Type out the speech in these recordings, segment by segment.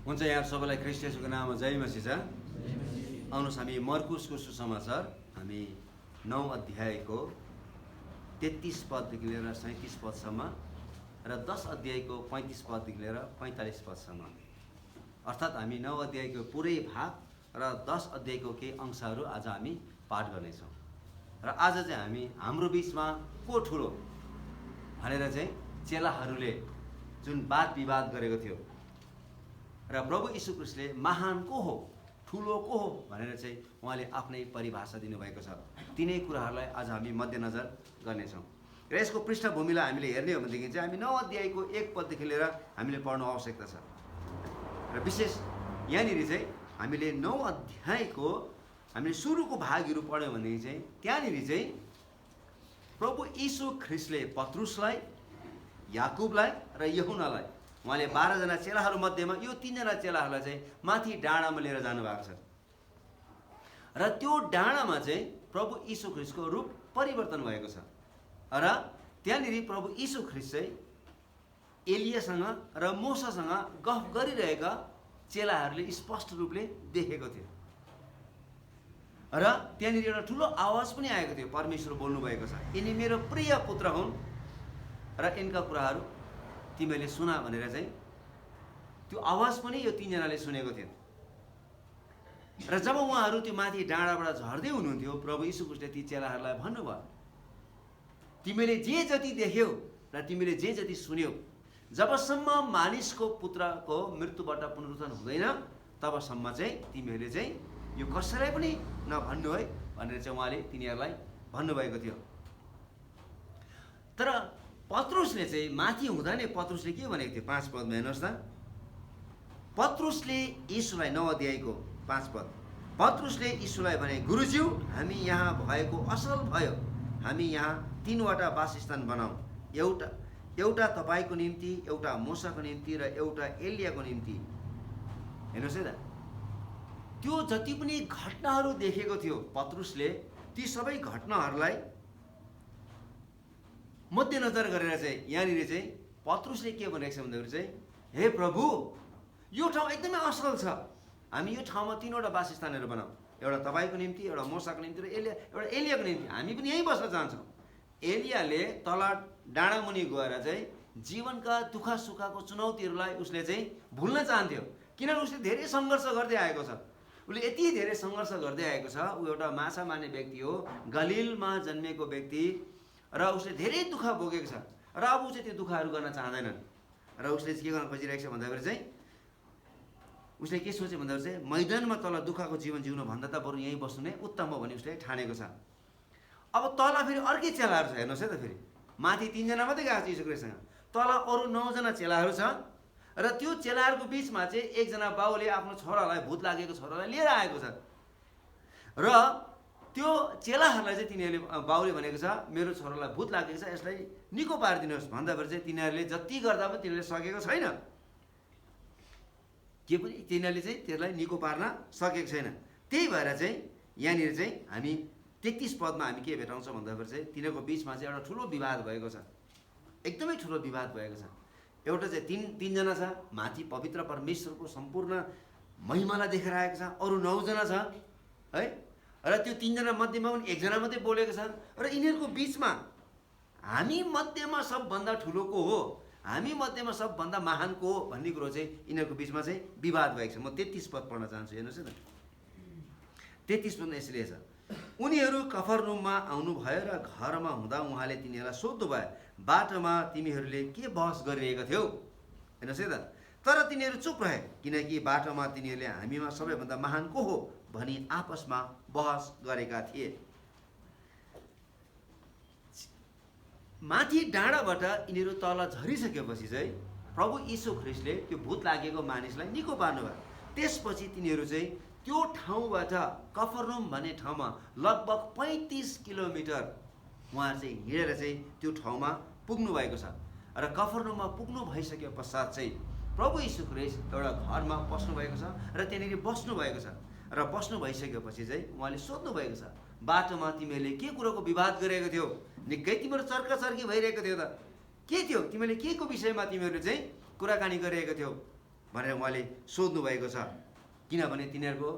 हुन्छ, यहाँ सबैलाई ख्रीष्ट येशूको नाममा जय मसीह छ। आउनुहोस् हामी मर्कुसको सुसमाचार हामी 9 अध्यायको 33 पददेखि लिएर 37 पदसम्म र 10 अध्यायको 35 पददेखि लिएर 45 पदसम्म, अर्थात् हामी 9 अध्यायको पुरै भाग र 10 अध्यायको केही अंशहरू आज हामी पाठ गर्नेछौँ। र आज चाहिँ हामी हाम्रो बिचमा को ठुलो भनेर चाहिँ चेलाहरूले जुन वाद विवाद गरेको थियो र प्रभु यीशु ख्रीष्टले महान को हो, ठुलो को हो भनेर चाहिँ उहाँले आफ्नै परिभाषा दिनुभएको छ। तिनै कुराहरूलाई आज हामी मध्यनजर गर्नेछौँ। र यसको पृष्ठभूमिलाई हामीले हेर्ने हो भनेदेखि चाहिँ हामी 9 अध्यायको 1 पददेखि लिएर हामीले पढ्नु आवश्यकता छ। र विशेष यहाँनिर चाहिँ हामीले 9 अध्यायको हामीले सुरुको भागहरू पढ्यौँ भनेदेखि चाहिँ त्यहाँनिर चाहिँ प्रभु यीशु ख्रीष्टले पत्रुसलाई, याकुबलाई र यूहन्नालाई, उहाँले 12 जना चेलाहरू मध्येमा यो 3 जना चेलाहरूलाई चाहिँ माथि डाँडामा लिएर जानुभएको छ। र त्यो डाँडामा चाहिँ प्रभु यीशु ख्रीष्टको रूप परिवर्तन भएको छ। र त्यहाँनिर प्रभु यीशु ख्रीष्ट चाहिँ एलियासँग र मोसासँग गफ गरिरहेका चेलाहरूले स्पष्ट रूपले देखेको थियो। र त्यहाँनिर एउटा ठुलो आवाज पनि आएको थियो, परमेश्वर बोल्नुभएको छ, यिनी मेरो प्रिय पुत्र हुन् र यिनका कुराहरू तिमीले सुना भनेर चाहिँ त्यो आवाज पनि यो 3 जनाले सुनेको थियो। र जब उहाँहरू त्यो माथि डाँडाबाट झर्दै हुनुहुन्थ्यो, प्रभु यीशु ख्रीष्टले ती चेलाहरूलाई भन्नुभयो, तिमीले जे जति देख्यौ र तिमीले जे जति सुन्यौ, जबसम्म मानिसको पुत्रको मृत्युबाट पुनरुत्थान हुँदैन तबसम्म चाहिँ तिमीहरूले चाहिँ यो कसैलाई पनि नभन्नु है भनेर चाहिँ उहाँले तिनीहरूलाई भन्नुभएको थियो। तर पत्रुसले चाहिँ माथि हुँदा नै पत्रुसले के भनेको थियो, 5 पदमा हेर्नुहोस् त। पत्रुसले यीशुलाई 9 अध्यायको 5 पद, पत्रुसले यीशुलाई भने, गुरुज्यू, हामी यहाँ भएको असल भयो। हामी यहाँ 3वटा वासस्थान बनाऊ, एउटा तपाईँको निम्ति, एउटा मूसाको निम्ति र एउटा एलियाको निम्ति। हेर्नुहोस् है त, त्यो जति पनि घटनाहरू देखेको थियो पत्रुसले, ती सबै घटनाहरूलाई मध्यनजर गरेर चाहिँ यहाँनिर चाहिँ पत्रुसले के भनेको छ भन्दाखेरि चाहिँ, हे प्रभु, यो ठाउँ एकदमै असल छ। हामी यो ठाउँमा 3वटा वासस्थानहरू बनाऊ, एउटा तपाईँको निम्ति, एउटा मूसाको निम्ति र एउटा एलियाको निम्ति। हामी पनि यहीँ बस्न चाहन्छौँ। एलियाले तल डाँडामुनि गएर चाहिँ जीवनका दुःख सुखको चुनौतीहरूलाई उसले चाहिँ भुल्न चाहन्थ्यो, किनभने उसले धेरै सङ्घर्ष गर्दै आएको छ। उसले यति धेरै सङ्घर्ष गर्दै आएको छ। ऊ एउटा माछा मार्ने व्यक्ति हो, गलिलमा जन्मेको व्यक्ति, र उसले धेरै दुःख भोगेको छ। र अब ऊ चाहिँ त्यो दुःखहरू गर्न चाहँदैनन्। र उसले के गर्न खोजिरहेको छ भन्दाखेरि चाहिँ उसले के सोच्यो भन्दाखेरि चाहिँ मैदानमा तल दुःखको जीवन जिउनु भन्दा त बरु यहीँ बस्नु नै उत्तम हो भन्ने उसले ठानेको छ। अब तल फेरि अर्कै चेलाहरू छ, हेर्नुहोस् है त, फेरि माथि 3 जना मात्रै गएको छ यीशु ख्रीष्टसँग, तल अरू 9 जना चेलाहरू छ। र त्यो चेलाहरूको बिचमा चाहिँ एकजना बाउले आफ्नो छोरालाई, भूत लागेको छोरालाई लिएर आएको छ। र त्यो चेलाहरूलाई चाहिँ तिनीहरूले, बाउले भनेको छ, मेरो छोरालाई भूत लागेको छ, यसलाई निको पारिदिनुहोस् भन्दाखेरि चाहिँ तिनीहरूले जति गर्दा पनि तिनीहरूले सकेको छैन, के पनि तिनीहरूले चाहिँ त्यसलाई निको पार्न सकेको छैन। त्यही भएर चाहिँ यहाँनिर चाहिँ हामी 33 पदमा हामी के भेटाउँछौँ भन्दाखेरि चाहिँ तिनीहरूको बिचमा चाहिँ एउटा ठुलो विवाद भएको छ, एकदमै ठुलो विवाद भएको छ। एउटा चाहिँ 3 जना छ, माथि पवित्र परमेश्वरको सम्पूर्ण महिमालाई देखेर आएको छ, अरू 9 जना छ है। र त्यो 3 जना मध्येमा पनि 1 जना मात्रै बोलेको छ। र यिनीहरूको बिचमा हामी मध्येमा सबभन्दा ठुलोको हो, हामी मध्येमा सबभन्दा महानको हो भन्ने कुरो चाहिँ यिनीहरूको बिचमा चाहिँ विवाद भएको छ। म 33 पद पढ्न चाहन्छु, हेर्नुहोस् है त। 33 पदमा यसले छ, उनीहरू कफरनहुममा आउनुभयो र घरमा हुँदा उहाँले तिनीहरूलाई सोध्नुभयो, बाटोमा तिमीहरूले के बहस गरिरहेका थियौ? हेर्नुहोस् है त। तर तिनीहरू चुप रहे, किनकि बाटोमा तिनीहरूले हामीमा सबैभन्दा महान को हो भनी आपसमा बहस गरेका थिए। माथि डाँडाबाट यिनीहरू तल झरिसकेपछि चाहिँ प्रभु यीशु ख्रीष्टले त्यो भूत लागेको मानिसलाई निको पार्नुभयो। त्यसपछि तिनीहरू चाहिँ त्यो ठाउँबाट, कफरनहुम भन्ने ठाउँमा लगभग 35 किलोमिटर उहाँ चाहिँ हिँडेर चाहिँ त्यो ठाउँमा पुग्नु भएको छ। र कफरनहुममा पुग्नु भइसके पश्चात चाहिँ प्रभु यीशु ख्रीष्ट एउटा घरमा पस्नु भएको छ र त्यहाँनिर बस्नु भएको छ। र बस्नु भइसकेपछि चाहिँ उहाँले सोध्नु भएको छ, बाटोमा तिमीहरूले के कुरोको विवाद गरेको थियौ? निकै तिमीहरू चर्काचर्की भइरहेको थियो त, के थियो? तिमीले के को विषयमा तिमीहरू चाहिँ कुराकानी गरिरहेको थियौ? भनेर उहाँले सोध्नु भएको छ। किनभने तिनीहरूको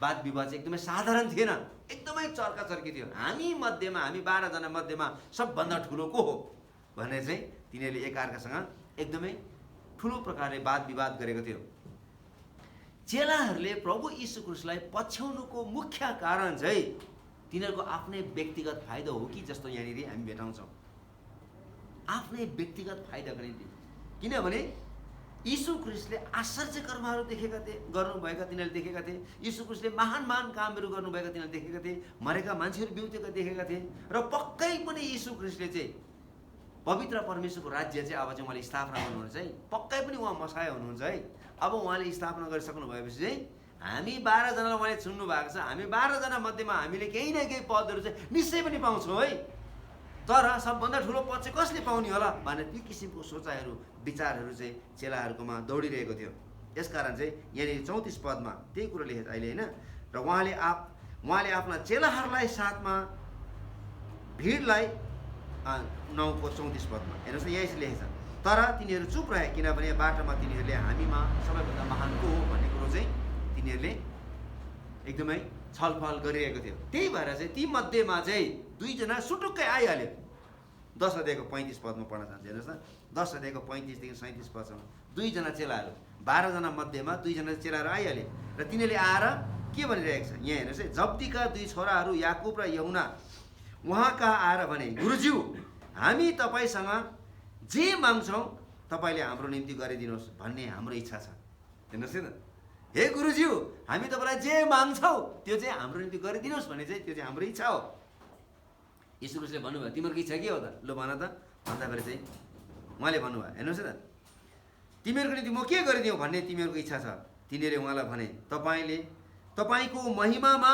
वाद विवाद चाहिँ एकदमै साधारण थिएन, एकदमै चर्काचर्की थियो। हामी 12 जना मध्येमा सबभन्दा ठुलो को हो भनेर चाहिँ तिनीहरूले एकअर्कासँग एकदमै ठुलो प्रकारले वाद विवाद गरेको थियो। चेलाहरूले प्रभु यीशु ख्रीष्टलाई पछ्याउनुको मुख्य कारण चाहिँ तिनीहरूको आफ्नै व्यक्तिगत फाइदा हो कि जस्तो यहाँनिर हामी भेटाउँछौँ। आफ्नै व्यक्तिगत फाइदाको निम्ति। किनभने यीशु ख्रीष्टले आश्चर्य कर्महरू गर्नुभएका तिनीहरूले देखेका थिए। यीशु ख्रीष्टले महान कामहरू गर्नुभएका तिनीहरूले देखेका थिए। मरेका मान्छेहरू बिउतेका देखेका थिए। र पक्कै पनि यीशु ख्रीष्टले चाहिँ पवित्र परमेश्वरको राज्य चाहिँ अब चाहिँ उहाँले स्थापना गर्नुहुन्छ है। पक्कै पनि उहाँ मसाया हुनुहुन्छ है। अब उहाँले स्थापना गरिसक्नु भएपछि चाहिँ हामी 12 जनालाई उहाँले चुन्नु भएको छ। हामी 12 जना मध्येमा हामीले केही न केही पदहरू चाहिँ निश्चय पनि पाउँछौँ है। तर सबभन्दा ठुलो पद चाहिँ कसले पाउने होला भनेर त्यो किसिमको सोचाइहरू विचारहरू चाहिँ चेलाहरूकोमा दौडिरहेको थियो। यसकारण चाहिँ यहाँनिर 34 पदमा त्यही कुरो लेखेको छ अहिले होइन। र उहाँले आफ्ना चेलाहरूलाई साथमा भिडलाई 9:34 पदमा हेर्नुहोस् न, यही लेखेको छ। तर तिनीहरू चुप रहे, किनभने बाटोमा तिनीहरूले हामीमा सबैभन्दा महान को हो भन्ने कुरो चाहिँ तिनीहरूले एकदमै छलफल गरिरहेको थियो। त्यही भएर चाहिँ ती मध्येमा चाहिँ 2 जना सुटुक्कै आइहाल्यो। 10 अध्यायको 35 पदमा पढ्न चाहन्छु। हेर्नुहोस् न, 10 अध्यायको 35 देखि 37 पदसम्म 2 जना चेलाहरू, 12 जना मध्येमा 2 जना चेलाहरू आइहाले। र तिनीहरूले आएर के भनिरहेको छ यहाँ हेर्नुहोस् है। जब्दीका 2 छोराहरू याकुब र यहुना उहाँ कहाँ आएर भने, गुरुज्यू, हामी तपाईँसँग जे माग्छौँ तपाईँले हाम्रो निम्ति गरिदिनुहोस् भन्ने हाम्रो इच्छा छ। हेर्नुहोस् है त, हे गुरुज्यू, हामी तपाईँलाई जे माग्छौँ त्यो चाहिँ हाम्रो निम्ति गरिदिनुहोस् भन्ने चाहिँ त्यो चाहिँ हाम्रो इच्छा हो। यीशु ख्रीष्टले भन्नुभयो तिमीहरूको इच्छा के हो त, लु भन त भन्दाखेरि चाहिँ उहाँले भन्नुभयो हेर्नुहोस् है त, तिमीहरूको निम्ति म के गरिदिउँ भन्ने तिमीहरूको इच्छा छ। तिनीहरूले उहाँलाई भने, तपाईँको महिमामा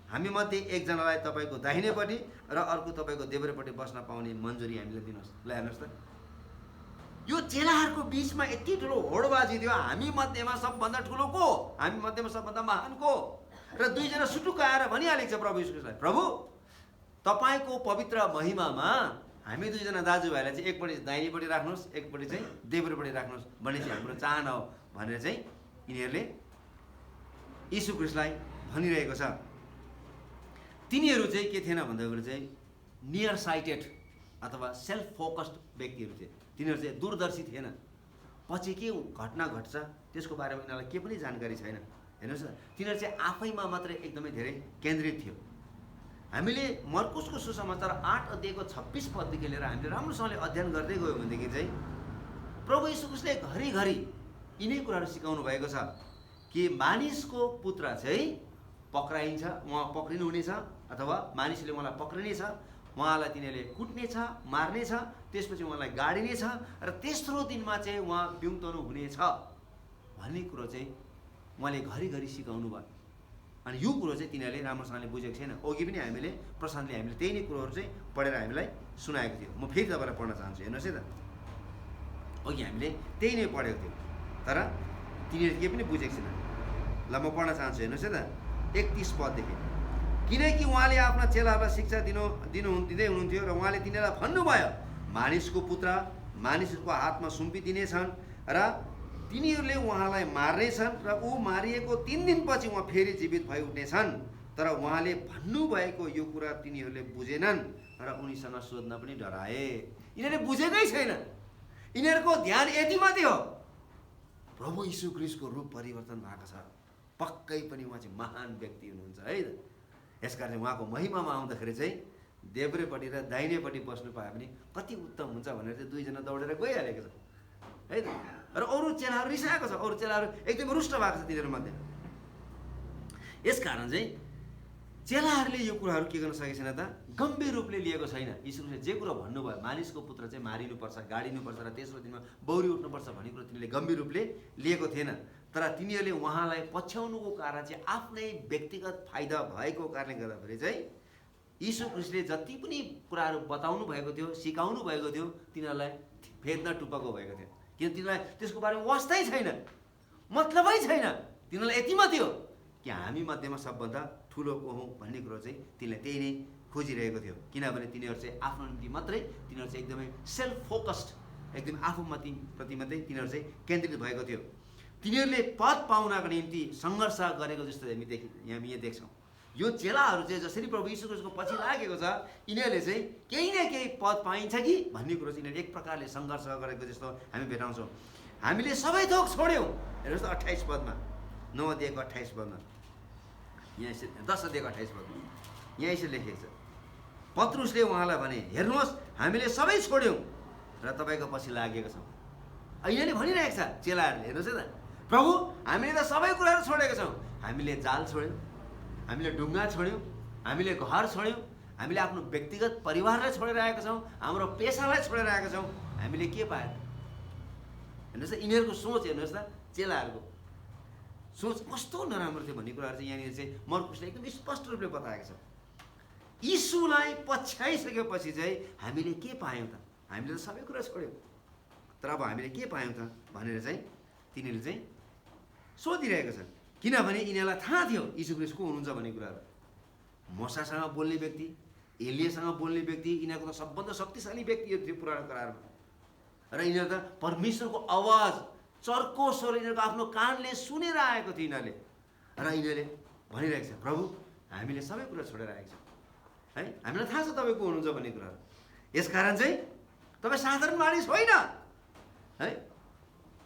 हामी मध्ये एकजनालाई तपाईँको दाहिनेपट्टि र अर्को तपाईँको देब्रेपट्टि बस्न पाउने मन्जुरी हामीलाई दिनुहोस्। ल हेर्नुहोस् त, यो चेलाहरूको बिचमा यति ठुलो होडबाजी थियो। हामी मध्येमा सबभन्दा ठुलो को, हामी मध्येमा सबभन्दा महान को। र 2 जना सुटुक्क आएर भनिहालेको छ प्रभु यीशु ख्रीष्टलाई, प्रभु तपाईँको पवित्र महिमामा हामी 2 जना दाजुभाइलाई चाहिँ एकपट्टि दाहिनेपट्टि राख्नुहोस्, एकपट्टि चाहिँ देब्रेपट्टि राख्नुहोस् भन्ने चाहिँ हाम्रो चाहना हो भनेर चाहिँ यिनीहरूले यीशु ख्रीष्टलाई भनिरहेको छ। तिनीहरू चाहिँ के थिएन भन्दाखेरि चाहिँ नियर साइटेड अथवा सेल्फ फोकस्ड व्यक्तिहरू थिए। तिनीहरू चाहिँ दूरदर्शी थिएन। पछि के घटना घट्छ त्यसको बारेमा यिनीहरूलाई के पनि जानकारी छैन। हेर्नुहोस् न, तिनीहरू चाहिँ आफैमा मात्रै एकदमै धेरै केन्द्रित थियो। हामीले मर्कुसको सुसमाचार 8 अध्यायको 26 पददेखि लिएर हामीले राम्रोसँगले अध्ययन गर्दै गयो भनेदेखि चाहिँ प्रभु यीशु ख्रीष्टले घरिघरि यिनै कुराहरू सिकाउनु भएको छ कि मानिसको पुत्र चाहिँ पक्राइन्छ, उहाँ पक्रिनुहुनेछ अथवा मानिसले उहाँलाई पक्रिनेछ, उहाँलाई तिनीहरूले कुट्नेछ, मार्नेछ, त्यसपछि उहाँलाई गाडिनेछ र तेस्रो दिनमा चाहिँ उहाँ बिउतनु हुनेछ भन्ने कुरो चाहिँ उहाँले घरिघरि सिकाउनु भयो। अनि यो कुरो चाहिँ तिनीहरूले राम्रोसँगले बुझेको छैन। अघि पनि प्रशान्तले हामीले त्यही नै कुरोहरू चाहिँ पढेर हामीलाई सुनाएको थियो। म फेरि तपाईँलाई पढ्न चाहन्छु। हेर्नुहोस् है त, अघि हामीले त्यही नै पढेको थियो तर तिनीहरूले के पनि बुझेको छैन। ल म पढ्न चाहन्छु। हेर्नुहोस् है त, 31 पददेखि, किनकि उहाँले आफ्ना चेलाहरूलाई शिक्षा दिँदै हुनुहुन्थ्यो र उहाँले तिनीहरूलाई भन्नुभयो, मानिसको पुत्र मानिसहरूको हातमा सुम्पिदिनेछन् र तिनीहरूले उहाँलाई मार्नेछन् र ऊ मारिएको 3 दिनपछि उहाँ फेरि जीवित भइ उठ्नेछन्। तर उहाँले भन्नुभएको यो कुरा तिनीहरूले बुझेनन् र उनीसँग सोध्न पनि डराए। यिनीहरूले बुझेकै छैन। यिनीहरूको ध्यान यति मात्रै हो, प्रभु यीशु ख्रीष्टको रूप परिवर्तन भएको छ, पक्कै पनि उहाँ चाहिँ महान व्यक्ति हुनुहुन्छ है त। यसकारण चाहिँ उहाँको महिमामा आउँदाखेरि चाहिँ देब्रेपट्टि र दाहिनेपट्टि बस्नु पायो भने कति उत्तम हुन्छ भनेर चाहिँ 2 जना दौडेर गइहालेको छ है त। र अरू चेलाहरू रिसाएको छ, अरू चेलाहरू एकदमै रुष्ट भएको छ तिनीहरू मध्ये। यसकारण चाहिँ चेलाहरूले यो कुराहरू के गर्न सकेको छैन त, गम्भीर रूपले लिएको छैन। यीशुले जे कुरो भन्नुभयो मानिसको पुत्र चाहिँ मारिनुपर्छ, गाडिनुपर्छ र तेस्रो दिनमा बौरी उठ्नुपर्छ भन्ने कुरो तिनीहरूले गम्भीर रूपले लिएको थिएन। तर तिनीहरूले उहाँलाई पछ्याउनुको कारण चाहिँ आफ्नै व्यक्तिगत फाइदा भएको कारणले गर्दाखेरि चाहिँ यीशु ख्रीष्टले जति पनि कुराहरू बताउनु भएको थियो, सिकाउनु भएको थियो, तिनीहरूलाई भेद्न टुप्पाको भएको थियो। किन तिनीहरूलाई त्यसको बारेमा वास्तै छैन, मतलबै छैन। तिनीहरूलाई यति मात्रै हो कि हामी मध्येमा सबभन्दा ठुलो को हौँ भन्ने कुरो चाहिँ तिनीहरूले त्यही नै खोजिरहेको थियो। किनभने तिनीहरू चाहिँ आफ्नो निम्ति मात्रै, तिनीहरू चाहिँ एकदमै सेल्फ फोकस्ड एकदम आफूप्रति मात्रै तिनीहरू चाहिँ केन्द्रित भएको थियो। तिनीहरूले पद पाउनको निम्ति सङ्घर्ष गरेको जस्तो हामी यहाँ देख्छौँ। यो चेलाहरू चाहिँ जसरी प्रभु यीशु ख्रीष्टको पछि लागेको छ, यिनीहरूले चाहिँ केही न केही पद पाइन्छ कि भन्ने कुरो चाहिँ यिनीहरूले एक प्रकारले सङ्घर्ष गरेको जस्तो हामी भेटाउँछौँ। हामीले सबै थोक छोड्यौँ। हेर्नुहोस् त 28 पदमा, 9 अध्यायको 28 पदमा, यहाँ 10 अध्यायको 28 पदमा यहाँ यसरी लेखिएको छ। पत्रुसले उहाँलाई भने, हेर्नुहोस् हामीले सबै छोड्यौँ र तपाईँको पछि लागेको छौँ। यहाँले भनिरहेको छ चेलाहरूले, हेर्नुहोस् है त, प्रभु हामीले त सबै कुराहरू छोडेको छौँ। हामीले जाल छोड्यौँ, हामीले ढुङ्गा छोड्यौँ, हामीले घर छोड्यौँ, हामीले आफ्नो व्यक्तिगत परिवारलाई छोडेर आएका छौँ, हाम्रो पेसालाई छोडेर आएका छौँ। हामीले के पायो? हेर्नुहोस् त, यिनीहरूको सोच हेर्नुहोस् त, चेलाहरूको सोच कस्तो नराम्रो थियो भन्ने कुराहरू चाहिँ यहाँनिर चाहिँ मर्कुसले एकदम स्पष्ट रूपले बताएको छ। यीशुलाई पछ्याइसकेपछि चाहिँ हामीले के पायौँ त? हामीले त सबै कुरा छोड्यौँ, तर अब हामीले के पायौँ त भनेर चाहिँ तिनीहरूले चाहिँ सोधिरहेको छ। किनभने यिनीहरूलाई थाहा थियो यीशु ख्रीष्ट को हुनुहुन्छ भन्ने कुराहरू। मोसासँग बोल्ने व्यक्ति, एलियासँग बोल्ने व्यक्ति, यिनीहरूको त सबभन्दा शक्तिशाली व्यक्तिहरू थियो पुरानो करारमा। र यिनीहरू त परमेश्वरको आवाज चर्को स्वर यिनीहरूको आफ्नो कानले सुनेर आएको थियो यिनीहरूले। र यिनीहरूले भनिरहेको छ, प्रभु हामीले सबै कुरा छोडेर आएको छौँ है, हामीलाई थाहा छ तपाईँ को हुनुहुन्छ भन्ने कुराहरू। यसकारण चाहिँ तपाईँ साधारण मानिस होइन है,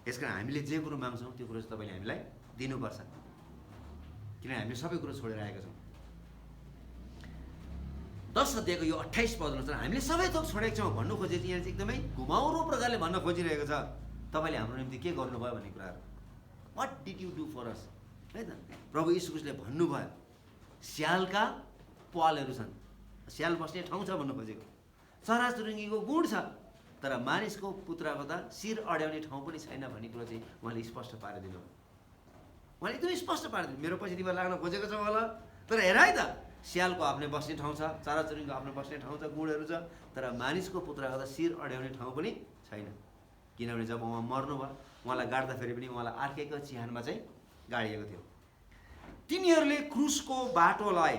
यसकारण हामीले जे कुरो माग्छौँ त्यो कुरो चाहिँ तपाईँले हामीलाई दिनुपर्छ, किनभने हामीले सबै कुरो छोडेर आएका छौँ। 10 अध्यायको यो 28 पद अनुसार हामीले सबै थोक छोडेको छौँ भन्नु खोजेको यहाँ चाहिँ एकदमै घुमाउरो प्रकारले भन्न खोजिरहेको छ, तपाईँले हाम्रो निम्ति के गर्नुभयो भन्ने कुराहरू। What did you do for us, है त। प्रभु यीशु ख्रीष्टले भन्नुभयो स्यालका पालहरू छन्, स्याल बस्ने ठाउँ छ भन्नु खोजेको। चराचुरुङ्गीको गुण छ, तर मानिसको पुत्रको त शिर अड्याउने ठाउँ पनि छैन भन्ने कुरो चाहिँ उहाँले स्पष्ट पारिदिनु भयो। उहाँले एकदमै स्पष्ट पारिदिनु, मेरो पछि तिमीहरू लाग्न खोजेको छ होला, तर हेर है त, स्यालको आफ्नो बस्ने ठाउँ छ, चराचुरुङ्गीको आफ्नो बस्ने ठाउँ छ, गुणहरू छ, तर मानिसको पुत्रको त शिर अड्याउने ठाउँ पनि छैन। किनभने जब उहाँ मर्नुभयो, उहाँलाई गाड्दाखेरि पनि उहाँलाई अर्कैको चिहानमा चाहिँ गाडिएको थियो। तिनीहरूले क्रुसको बाटोलाई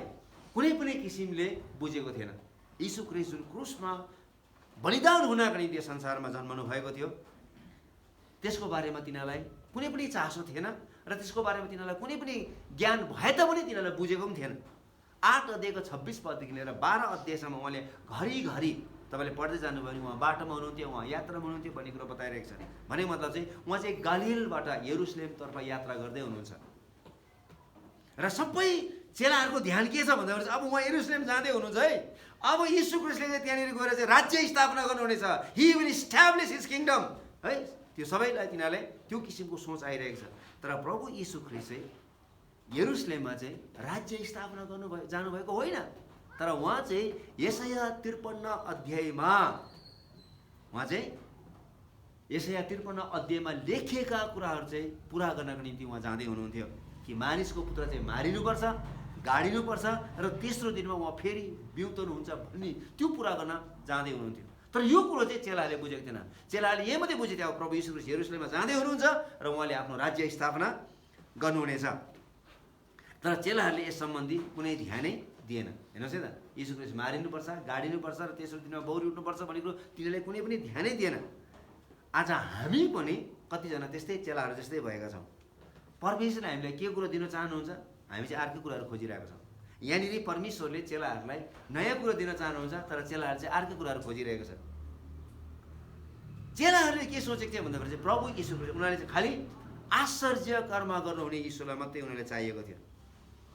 कुनै पनि किसिमले बुझेको थिएन। यीशु ख्रीष्ट जुन क्रुसमा बलिदान हुनको निम्ति संसारमा जन्मनु भएको थियो, त्यसको बारेमा तिनीहरूलाई कुनै पनि चासो थिएन र त्यसको बारेमा तिनीहरूलाई कुनै पनि ज्ञान भए तापनि तिनीहरूलाई बुझेको पनि थिएन। 8 अध्यायको 26 पददेखि लिएर 12 अध्यायसम्म उहाँले घरिघरि तपाईँले पढ्दै जानुभयो भने उहाँ बाटोमा हुनुहुन्थ्यो, उहाँ यात्रामा हुनुहुन्थ्यो भन्ने कुरो बताइरहेको छ। भने मतलब चाहिँ उहाँ चाहिँ गालिलबाट यरुसलेमतर्फ यात्रा गर्दै हुनुहुन्छ र सबै चेलाहरूको ध्यान के छ भन्दाखेरि अब उहाँ यरुसलेम जाँदै हुनुहुन्छ है, अब यीशु ख्रीष्टले चाहिँ त्यहाँनिर गएर चाहिँ राज्य स्थापना गर्नुहुनेछ, he will establish his kingdom है। त्यो सबैलाई तिनीहरूले त्यो किसिमको सोच आइरहेको छ। तर प्रभु यीशु ख्रीष्ट चाहिँ यरुसलेममा चाहिँ राज्य स्थापना गर्नुभयो जानुभएको होइन, तर उहाँ चाहिँ यशाया 53 अध्यायमा उहाँ चाहिँ यशाया 53 अध्यायमा लेखिएका कुराहरू चाहिँ पुरा गर्नको निम्ति उहाँ जाँदै हुनुहुन्थ्यो कि मानिसको पुत्र चाहिँ मारिनुपर्छ, गाडिनुपर्छ र तेस्रो दिनमा उहाँ फेरि बिउतनुहुन्छ भन्ने त्यो पुरा गर्न जाँदै हुनुहुन्थ्यो। तर यो कुरो चाहिँ चेलाहरूले बुझेको थिएन। चेलाहरूले यही मात्रै बुझेको थियो प्रभु यीशु ख्रीष्ट यरुसलेममा जाँदै हुनुहुन्छ र उहाँले आफ्नो राज्य स्थापना गर्नुहुनेछ। तर चेलाहरूले यस सम्बन्धी कुनै ध्यानै दिएन। हेर्नुहोस् है त, यीशु ख्रीष्ट मारिनुपर्छ, गाडिनुपर्छ र तेस्रो दिनमा बौरी उठ्नुपर्छ भन्ने कुरो तिनीहरूले कुनै पनि ध्यानै दिएन। आज हामी पनि कतिजना त्यस्तै चेलाहरू जस्तै भएका छौँ। परमेश्वरले हामीलाई के कुरो दिन चाहनुहुन्छ, हामी चाहिँ अर्कै कुराहरू खोजिरहेका छौँ। यहाँनिर परमेश्वरले चेलाहरूलाई नयाँ कुरो दिन चाहनुहुन्छ, तर चेलाहरू चाहिँ अर्कै कुराहरू खोजिरहेको छ। चेलाहरूले के सोचेको थियो भन्दाखेरि चाहिँ प्रभु यीशु ख्रीष्ट उनीहरूले चाहिँ खालि आश्चर्य कर्म गर्नुहुने यीशुलाई मात्रै उनीहरूले चाहिएको थियो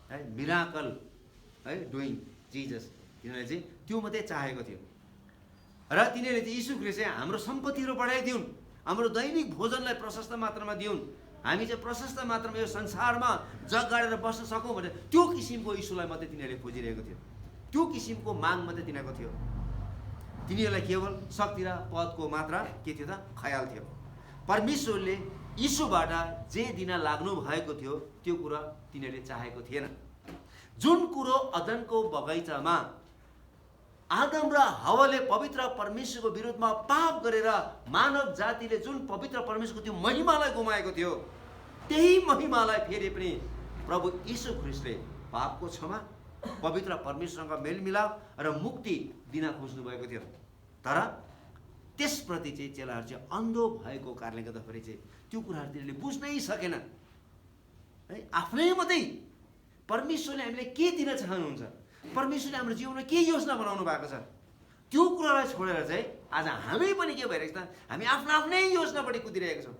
है, मिराकल है डुइङ जिजस, तिनीहरूले चाहिँ त्यो मात्रै चाहेको थियो। र तिनीहरूले चाहिँ यीशु ख्रीष्ट चाहिँ हाम्रो सम्पत्तिहरू बढाइदिउन्, हाम्रो दैनिक भोजनलाई प्रशस्त मात्रामा दिउन्, हामी चाहिँ प्रशस्त मात्रामा यो संसारमा जग गाडेर बस्न सकौँ भनेर त्यो किसिमको यीशुलाई मात्रै तिनीहरूले खोजिरहेको थियो। त्यो किसिमको माग मात्रै तिनीहरूको थियो। तिनीहरूलाई केवल शक्ति र पदको मात्र के थियो त ख्याल थियो। परमेश्वरले यीशुबाट जे दिन लाग्नु भएको थियो त्यो कुरा तिनीहरूले चाहेको थिएन। जुन कुरो अदनको बगैँचामा आदम र हव्वाले पवित्र परमेश्वरको विरुद्धमा पाप गरेर मानव जातिले जुन पवित्र परमेश्वरको त्यो महिमालाई गुमाएको थियो, त्यही महिमालाई फेरि पनि प्रभु यीशु ख्रीष्टले पापको क्षमा, पवित्र परमेश्वरसँग मेलमिलाप र मुक्ति दिन खोज्नु भएको थियो। तर त्यसप्रति चाहिँ चेलाहरू चाहिँ अन्धो भएको कारणले गर्दाखेरि चाहिँ त्यो कुराहरू तिनीहरूले बुझ्नै सकेन है। आफ्नै मात्रै परमेश्वरले हामीलाई के दिन चाहनुहुन्छ, परमेश्वरले हाम्रो जीवनमा के योजना बनाउनु भएको छ, त्यो कुरालाई छोडेर चाहिँ आज हामी पनि के भइरहेको छ, हामी आफ्नो आफ्नै योजनापट्टि कुदिरहेका छौँ।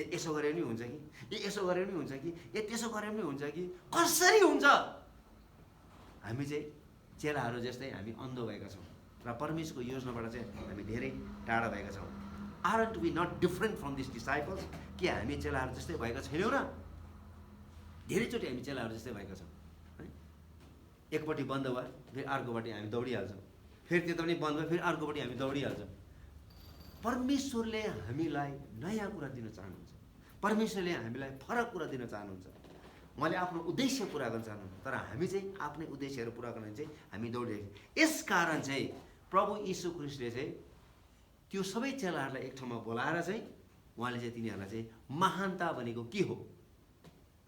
यसो गरे पनि हुन्छ कि, यसो गरे पनि हुन्छ कि, त्यसो गरे पनि हुन्छ कि, कसरी हुन्छ। हामी चाहिँ चेलाहरू जस्तै हामी अन्धो भएका छौँ र परमेश्वरको योजनाबाट चाहिँ हामी धेरै टाढा भएका छौँ। Aren't we not different from this disciples? के हामी चेलाहरू जस्तै भएका छैनौँ र? धेरैचोटि हामी चेलाहरू जस्तै भएका छौँ है। एकपट्टि बन्द भयो फेरि अर्कोपट्टि हामी दौडिहाल्छौँ, फेरि त्यो पनि बन्द भयो फेरि अर्कोपट्टि हामी दौडिहाल्छौँ। परमेश्वरले हामीलाई नयाँ कुरा दिन चाहनुहुन्छ, परमेश्वरले हामीलाई फरक कुरा दिन चाहनुहुन्छ, उहाँले आफ्नो उद्देश्य पुरा गर्न चाहनुहुन्छ। तर हामी चाहिँ आफ्नै उद्देश्यहरू पुरा गर्न चाहिँ हामी दौडिरहेको। यस कारण चाहिँ प्रभु यीशु ख्रीष्टले चाहिँ त्यो सबै चेलाहरूलाई एक ठाउँमा बोलाएर चाहिँ उहाँले चाहिँ तिनीहरूलाई चाहिँ महानता भनेको के हो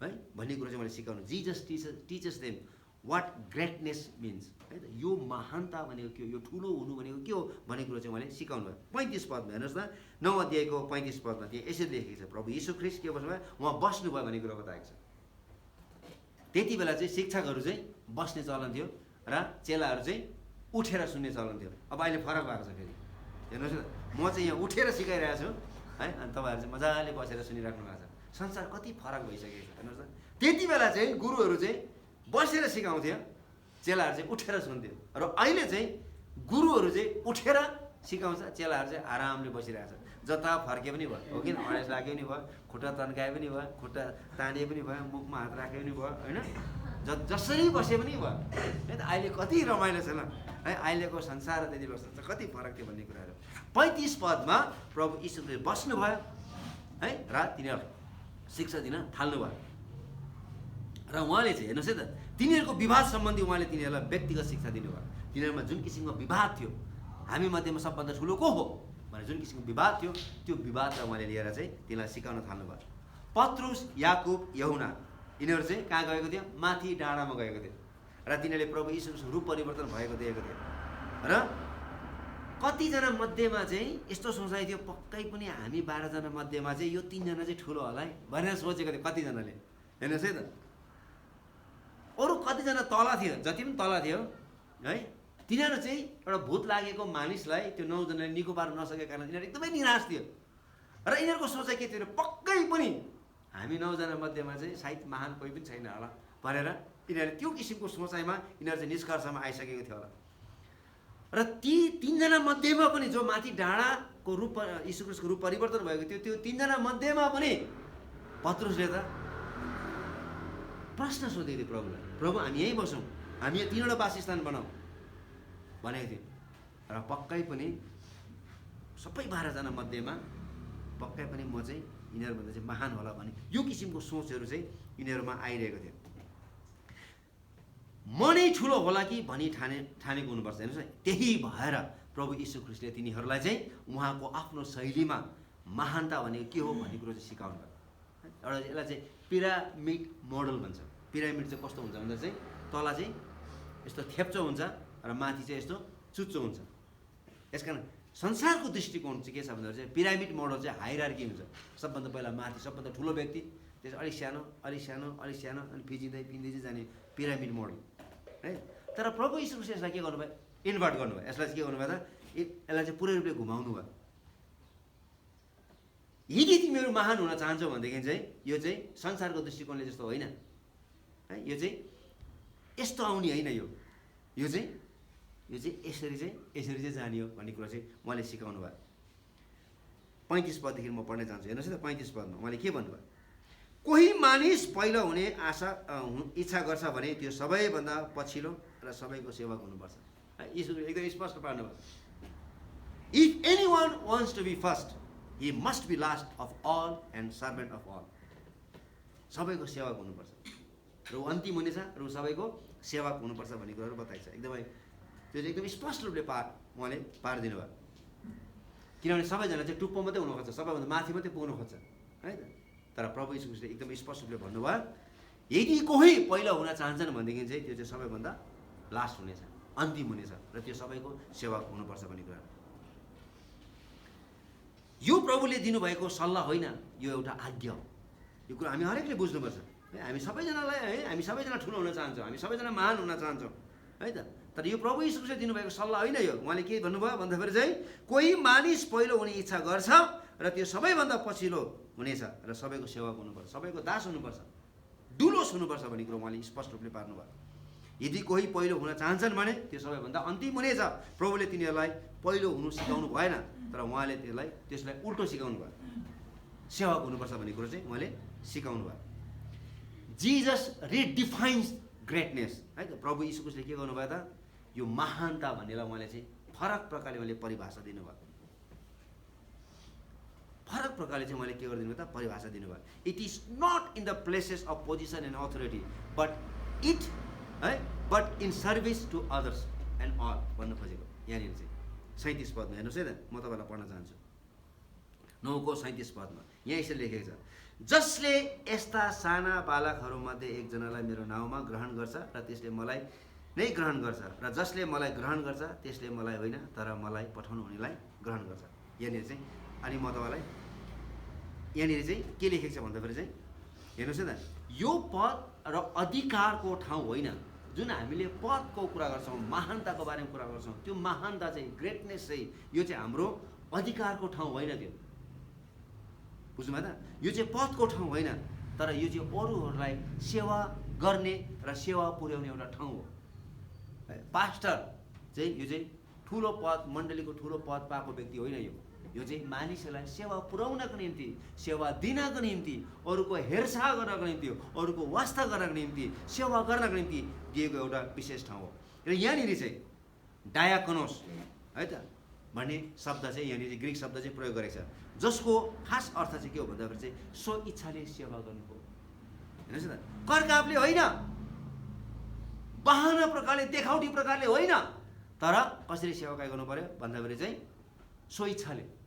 है भन्ने कुरा चाहिँ उहाँले सिकाउनु। Jesus teachers them what greatness means है त। यो महानता भनेको के हो, यो ठुलो हुनु भनेको के हो भन्ने कुरो चाहिँ उहाँले सिकाउनु भयो। 35 पदमा हेर्नुहोस् न, 9 अध्यायको 35 पदमा त्यहाँ यसरी लेखेको छ, प्रभु यीशु ख्रीष्ट के बस्नुभयो, उहाँ बस्नुभयो भन्ने कुरा बताएको छ। त्यति बेला चाहिँ शिक्षकहरू चाहिँ बस्ने चलन थियो र चेलाहरू चाहिँ उठेर सुन्ने चलन थियो। अब अहिले फरक भएको छ फेरि हेर्नुहोस् न, म चाहिँ यहाँ उठेर सिकाइरहेको छु है, अनि तपाईँहरू चाहिँ मजाले बसेर सुनिराख्नु भएको छ। संसार कति फरक भइसकेको छ हेर्नुहोस् न। त्यति बेला चाहिँ गुरुहरू चाहिँ बसेर सिकाउँथ्यो, चेलाहरू चाहिँ उठेर सुन्थ्यो। र अहिले चाहिँ गुरुहरू चाहिँ उठेर सिकाउँछ, चेलाहरू चाहिँ आरामले बसिरहेछ। जता फर्के पनि भयो हो किन, अडेस लागे पनि भयो, खुट्टा तन्काए पनि भयो, खुट्टा ताने पनि भयो, मुखमा हात राखे पनि भयो होइन, जसरी बसे पनि भयो है त। अहिले कति रमाइलो छ न है, अहिलेको संसार र त्यति वर्ष कति फरक थियो भन्ने कुराहरू। 35 पदमा प्रभु यीशुले बस्नुभयो है र तिनीहरू शिक्षा दिन थाल्नुभयो। र उहाँले चाहिँ हेर्नुहोस् है त, तिनीहरूको विवाद सम्बन्धी उहाँले तिनीहरूलाई व्यक्तिगत शिक्षा दिनुभयो। तिनीहरूमा जुन किसिमको विवाद थियो, हामी मध्येमा सबभन्दा ठुलो को हो भने जुन किसिमको विवाद थियो, त्यो विवादलाई उहाँले लिएर चाहिँ तिनीहरूलाई सिकाउन थाल्नुभयो। पत्रुस, याकुब, यहुना यिनीहरू चाहिँ कहाँ गएको थियो, माथि डाँडामा गएको थियो र तिनीहरूले प्रभु यीशुको रूप परिवर्तन भएको देखेको थियो। र कतिजना मध्येमा चाहिँ यस्तो सोचाइ थियो, पक्कै पनि हामी 12 जना मध्येमा चाहिँ यो 3 जना चाहिँ ठुलो होला है भनेर सोचेको थियो कतिजनाले। हेर्नुहोस् है त, अरू कतिजना तल थियो, जति पनि तल थियो है, तिनीहरू चाहिँ एउटा भूत लागेको मानिसलाई त्यो 9 जनाले निको पार्न नसकेको कारण तिनीहरू एकदमै निराश थियो। र यिनीहरूको सोचाइ के थियो, पक्कै पनि हामी 9 जना मध्येमा चाहिँ सायद महान कोही पनि छैन होला भनेर यिनीहरू त्यो किसिमको सोचाइमा यिनीहरू चाहिँ निष्कर्षमा आइसकेको थियो होला। र ती 3 जना मध्येमा पनि जो माथि डाँडाको रूप यीशु ख्रीष्टको रूप परिवर्तन भएको थियो, त्यो 3 जना मध्येमा पनि पत्रुसले त प्रश्न सोधेको थियो प्रभुलाई, प्रभु हामी यहीँ बसौँ, हामी यो 3वटा वासस्थान बनाऊ भनेको थियो। र पक्कै पनि सबै 12 जना मध्येमा पक्कै पनि म चाहिँ यिनीहरूभन्दा चाहिँ महान होला भने यो किसिमको सोचहरू चाहिँ यिनीहरूमा आइरहेको थियो। म नै ठुलो होला कि भनी ठानेको हुनुपर्छ। हेर्नुहोस् है, त्यही भएर प्रभु यीशु ख्रीष्टले तिनीहरूलाई चाहिँ उहाँको आफ्नो शैलीमा महानता भनेको के हो भन्ने कुरो चाहिँ सिकाउनु भयो। एउटा यसलाई चाहिँ पिरामिड मोडल भन्छ। पिरामिड चाहिँ कस्तो हुन्छ भन्दा चाहिँ तल चाहिँ यस्तो थेप्चो हुन्छ र माथि चाहिँ यस्तो चुच्चो हुन्छ। यसकारण संसारको दृष्टिकोण चाहिँ के छ भन्दा चाहिँ पिरामिड मोडल चाहिँ हायरार्की हुन्छ। सबभन्दा पहिला माथि सबभन्दा ठुलो व्यक्ति, त्यस अलिक सानो अलिक सानो अलिक सानो अनि पिँदै चाहिँ जाने पिरामिड मोडल है। तर प्रभु यीशु ख्रीष्टले यसलाई के गर्नुभयो, इन्भर्ट गर्नुभयो। यसलाई चाहिँ के गर्नुभयो त, यसलाई चाहिँ पुरै रूपले घुमाउनु भयो। यदि तिमीहरू महान हुन चाहन्छौ भनेदेखि चाहिँ यो चाहिँ संसारको दृष्टिकोणले जस्तो होइन है, यो चाहिँ यस्तो आउने होइन, यो चाहिँ यसरी चाहिँ जाने हो भन्ने कुरा चाहिँ उहाँले सिकाउनु भयो। 35 पददेखि म पढ्न चाहन्छु। हेर्नुहोस् न, 35 पदमा उहाँले के भन्नुभयो, कोही मानिस पहिलो हुने इच्छा गर्छ भने त्यो सबैभन्दा पछिल्लो र सबैको सेवक हुनुपर्छ। यीशुले एकदम स्पष्ट पार्नुभयो, if anyone wants to be first he must be last of all and servant of all। सबैको सेवक हुनुपर्छ र अन्तिम हुनेछ र सबैको सेवक हुनुपर्छ भन्ने कुराहरू बताइन्छ। एकदमै त्यो चाहिँ एकदम स्पष्ट रूपले उहाँले पारिदिनु भयो। किनभने सबैजना चाहिँ टुप्पो मात्रै हुनु खोज्छ, सबैभन्दा माथि मात्रै पुग्नु खोज्छ है त। तर प्रभु यीशु ख्रीष्टले एकदम स्पष्ट रूपले भन्नुभयो, यदि कोही पहिला हुन चाहन्छन् भनेदेखि चाहिँ त्यो चाहिँ सबैभन्दा लास्ट हुनेछ, अन्तिम हुनेछ र त्यो सबैको सेवक हुनुपर्छ भन्ने कुरा। यो प्रभुले दिनुभएको सल्लाह होइन, यो एउटा आज्ञा हो। यो कुरा हामी हरेकले बुझ्नुपर्छ है। हामी सबैजनालाई है, हामी सबैजना ठुलो हुन चाहन्छौँ, हामी सबैजना महान हुन चाहन्छौँ है त। तर यो प्रभु यीशुले दिनुभएको सल्लाह होइन यो। उहाँले के भन्नुभयो भन्दाखेरि चाहिँ कोही मानिस पहिलो हुने इच्छा गर्छ र त्यो सबैभन्दा पछिल्लो हुनेछ र सबैको सेवक हुनुपर्छ, सबैको दास हुनुपर्छ, डुलोस हुनुपर्छ भन्ने कुरो उहाँले स्पष्ट रूपले पार्नुभयो। यदि कोही पहिलो हुन चाहन्छन् भने त्यो सबैभन्दा अन्तिम हुनेछ। प्रभुले तिनीहरूलाई पहिलो हुनु सिकाउनु भएन, तर उहाँले त्यसलाई उल्टो सिकाउनु भयो, सेवक हुनुपर्छ भन्ने कुरो चाहिँ उहाँले सिकाउनु भयो। जिजस रिडिफाइन्स ग्रेटनेस है त। प्रभु यीशु ख्रीष्टले के गर्नुभयो त, यो महानता भन्नेलाई उहाँले चाहिँ फरक प्रकारले उहाँले परिभाषा दिनुभयो। फरक प्रकारले चाहिँ उहाँले के गरिदिनु त, परिभाषा दिनुभयो। It is not in the places of position and authority but in service to others and all भन्नु खोजेको। यहाँनिर चाहिँ 37 पदमा हेर्नुहोस् है त, म तपाईँलाई पढ्न चाहन्छु। 9 को 37 पदमा यहाँ यसरी लेखेको छ, जसले यस्ता साना बालकहरूमध्ये एकजनालाई मेरो नाउँमा ग्रहण गर्छ र त्यसले मलाई नै ग्रहण गर्छ, र जसले मलाई ग्रहण गर्छ त्यसले मलाई होइन तर मलाई पठाउनु हुनेलाई ग्रहण गर्छ। यहाँनिर चाहिँ अनि म तपाईँलाई यहाँनिर चाहिँ के लेखेको छ भन्दाखेरि चाहिँ हेर्नुहोस् है त, यो पद र अधिकारको ठाउँ होइन। जुन हामीले पदको कुरा गर्छौँ, महानताको बारेमा कुरा गर्छौँ, त्यो महानता चाहिँ ग्रेटनेस चाहिँ यो चाहिँ हाम्रो अधिकारको ठाउँ होइन। त्यो बुझ्नुभयो त, यो चाहिँ पदको ठाउँ होइन, तर यो चाहिँ अरूहरूलाई सेवा गर्ने र सेवा पुर्याउने एउटा ठाउँ हो। पास्टर चाहिँ यो चाहिँ ठुलो पद, मण्डलीको ठुलो पद पाएको व्यक्ति होइन। यो चाहिँ मानिसहरूलाई सेवा पुर्याउनको निम्ति, सेवा दिनको निम्ति, अरूको हेरचाह गर्नको निम्ति, अरूको वास्ता गर्नको निम्ति, सेवा गर्नको निम्ति दिएको एउटा विशेष ठाउँ हो। र यहाँनिर चाहिँ डायाकोनोस है त भन्ने शब्द चाहिँ यहाँनिर ग्रिक शब्द चाहिँ प्रयोग गरेको छ, जसको खास अर्थ चाहिँ के हो भन्दाखेरि चाहिँ सो इच्छाले सेवा गर्नुको। हेर्नुहोस् न, करकापले होइन, बहाना प्रकारले, देखाउटी प्रकारले होइन, तर कसरी सेवाकाई गर्नु पर्यो भन्दाखेरि चाहिँ सो इच्छाले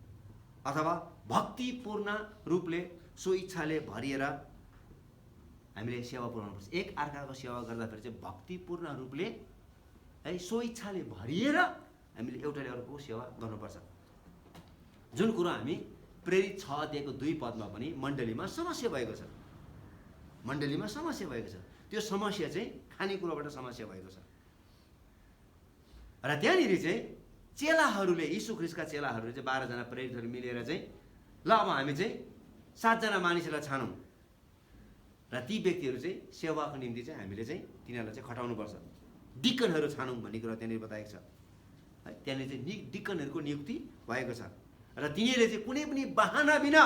अथवा भक्तिपूर्ण रूपले सो इच्छाले भरिएर हामीले सेवा पुर्याउनुपर्छ। एक अर्काको सेवा गर्दाखेरि चाहिँ भक्तिपूर्ण रूपले है सो इच्छाले भरिएर हामीले एउटाले अर्को सेवा गर्नुपर्छ। जुन कुरो हामी प्रेरित 6:2 पदमा पनि मण्डलीमा समस्या भएको छ, मण्डलीमा समस्या भएको छ। त्यो समस्या चाहिँ खानेकुराबाट समस्या भएको छ। र त्यहाँनिर चाहिँ चेलाहरूले, यीशु ख्रीष्टका चेलाहरूले चाहिँ 12 जना प्रेरितहरू मिलेर चाहिँ ल अब हामी चाहिँ 7 जना मानिसहरूलाई छानौँ र ती व्यक्तिहरू चाहिँ सेवाको निम्ति चाहिँ हामीले चाहिँ तिनीहरूलाई चाहिँ खटाउनुपर्छ, डिकनहरू छानौँ भन्ने कुरा त्यहाँनिर बताएको छ है। त्यहाँनिर चाहिँ डिकनहरूको नियुक्ति भएको छ र तिनीहरूले चाहिँ कुनै पनि बहाना बिना,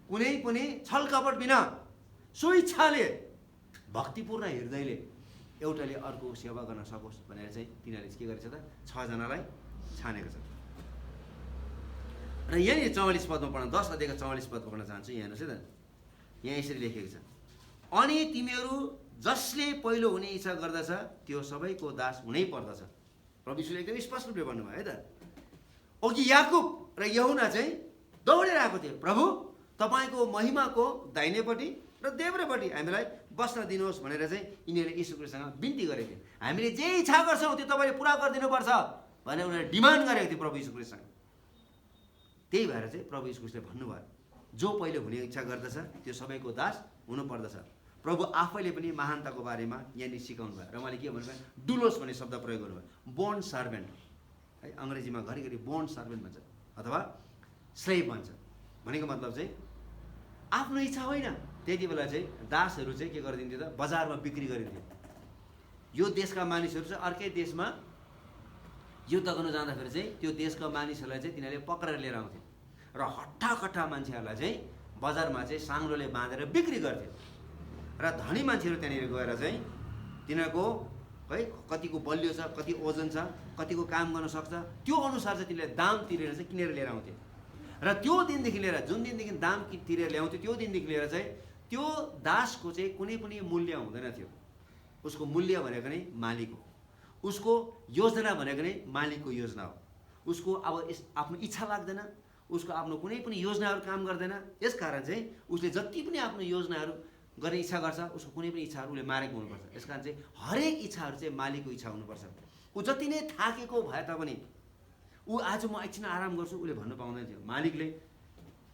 कुनै पनि छलकपट बिना, सो इच्छाले, भक्तिपूर्ण हृदयले एउटाले अर्को सेवा गर्न सकोस् भनेर चाहिँ तिनीहरूले के गरेछ त, 6 जनालाई छानेको छ। र यहाँनिर 44 पदमा पढ्न, 10 अध्यायको 44 पद पढ्न चाहन्छु। यहाँ हेर्नुहोस् है त, यहाँ यसरी लेखेको छ, अनि तिमीहरू जसले पहिलो हुने इच्छा गर्दछ त्यो सबैको दास हुनै पर्दछ। प्रभु यीशुले एकदम स्पष्ट रूपले भन्नुभयो है त। अघि याकुब र यहुना चाहिँ दौडेर आएको थियो, प्रभु तपाईँको महिमाको दाहिनेपट्टि र देब्रेपट्टि हामीलाई बस्न दिनुहोस् भनेर चाहिँ यिनीहरूले यीशु ख्रीष्टसँग बिन्ती गरेको थियो। हामीले जे इच्छा गर्छौँ त्यो तपाईँले पुरा गरिदिनुपर्छ भनेर उनीहरूले डिमान्ड गरेको थियो प्रभु यीशु ख्रीष्टसँग। त्यही भएर चाहिँ प्रभु यीशु ख्रीष्टले भन्नुभयो, जो पहिले हुने इच्छा गर्दछ त्यो सबैको दास हुनुपर्दछ। प्रभु आफैले पनि महानताको बारेमा यहाँनिर सिकाउनु भयो र उहाँले के भन्नुभयो, डुलोस भन्ने शब्द प्रयोग गर्नुभयो, बोन्ड सर्भेन्ट है। अङ्ग्रेजीमा घरिघरि बोन्ड सर्भेन्ट भन्छ अथवा स्लेभ भन्छ। भनेको मतलब चाहिँ आफ्नो इच्छा होइन। त्यति बेला चाहिँ दासहरू चाहिँ के गरिदिन्थ्यो त, बजारमा बिक्री गरिन्थ्यो। यो देशका मानिसहरू चाहिँ अर्कै देशमा युद्ध गर्न जाँदाखेरि चाहिँ त्यो देशका मानिसहरूलाई चाहिँ तिनीहरूले पक्रेर लिएर आउँथ्यो र हट्टाकट्टा मान्छेहरूलाई चाहिँ बजारमा चाहिँ साङ्लोले बाँधेर बिक्री गर्थ्यो। र धनी मान्छेहरू त्यहाँनिर गएर चाहिँ तिनीहरूको है कतिको बलियो छ, कति ओजन छ, कतिको काम गर्न सक्छ, त्यो अनुसार चाहिँ तिनीहरूले दाम तिरेर चाहिँ किनेर लिएर आउँथ्यो। र त्यो दिनदेखि लिएर, जुन दिनदेखि दाम तिरेर ल्याउँथ्यो त्यो दिनदेखि लिएर चाहिँ त्यो दासको चाहिँ कुनै पनि मूल्य हुँदैन थियो। उसको मूल्य भनेको नै मालिक हो, उसको योजना भनेको नै मालिकको योजना हो। उसको अब आफ्नो इच्छा लाग्दैन, उसको आफ्नो कुनै पनि योजनाहरू काम गर्दैन। यसकारण चाहिँ उसले जति पनि आफ्नो योजनाहरू गर्ने इच्छा गर्छ, उसको कुनै पनि इच्छाहरू उसले मारेको हुनुपर्छ। यसकारण चाहिँ हरेक इच्छाहरू चाहिँ मालिकको इच्छा हुनुपर्छ। ऊ जति नै थाकेको भए तापनि ऊ आज म एकछिन आराम गर्छु उसले भन्नु पाउँदैन थियो। मालिकले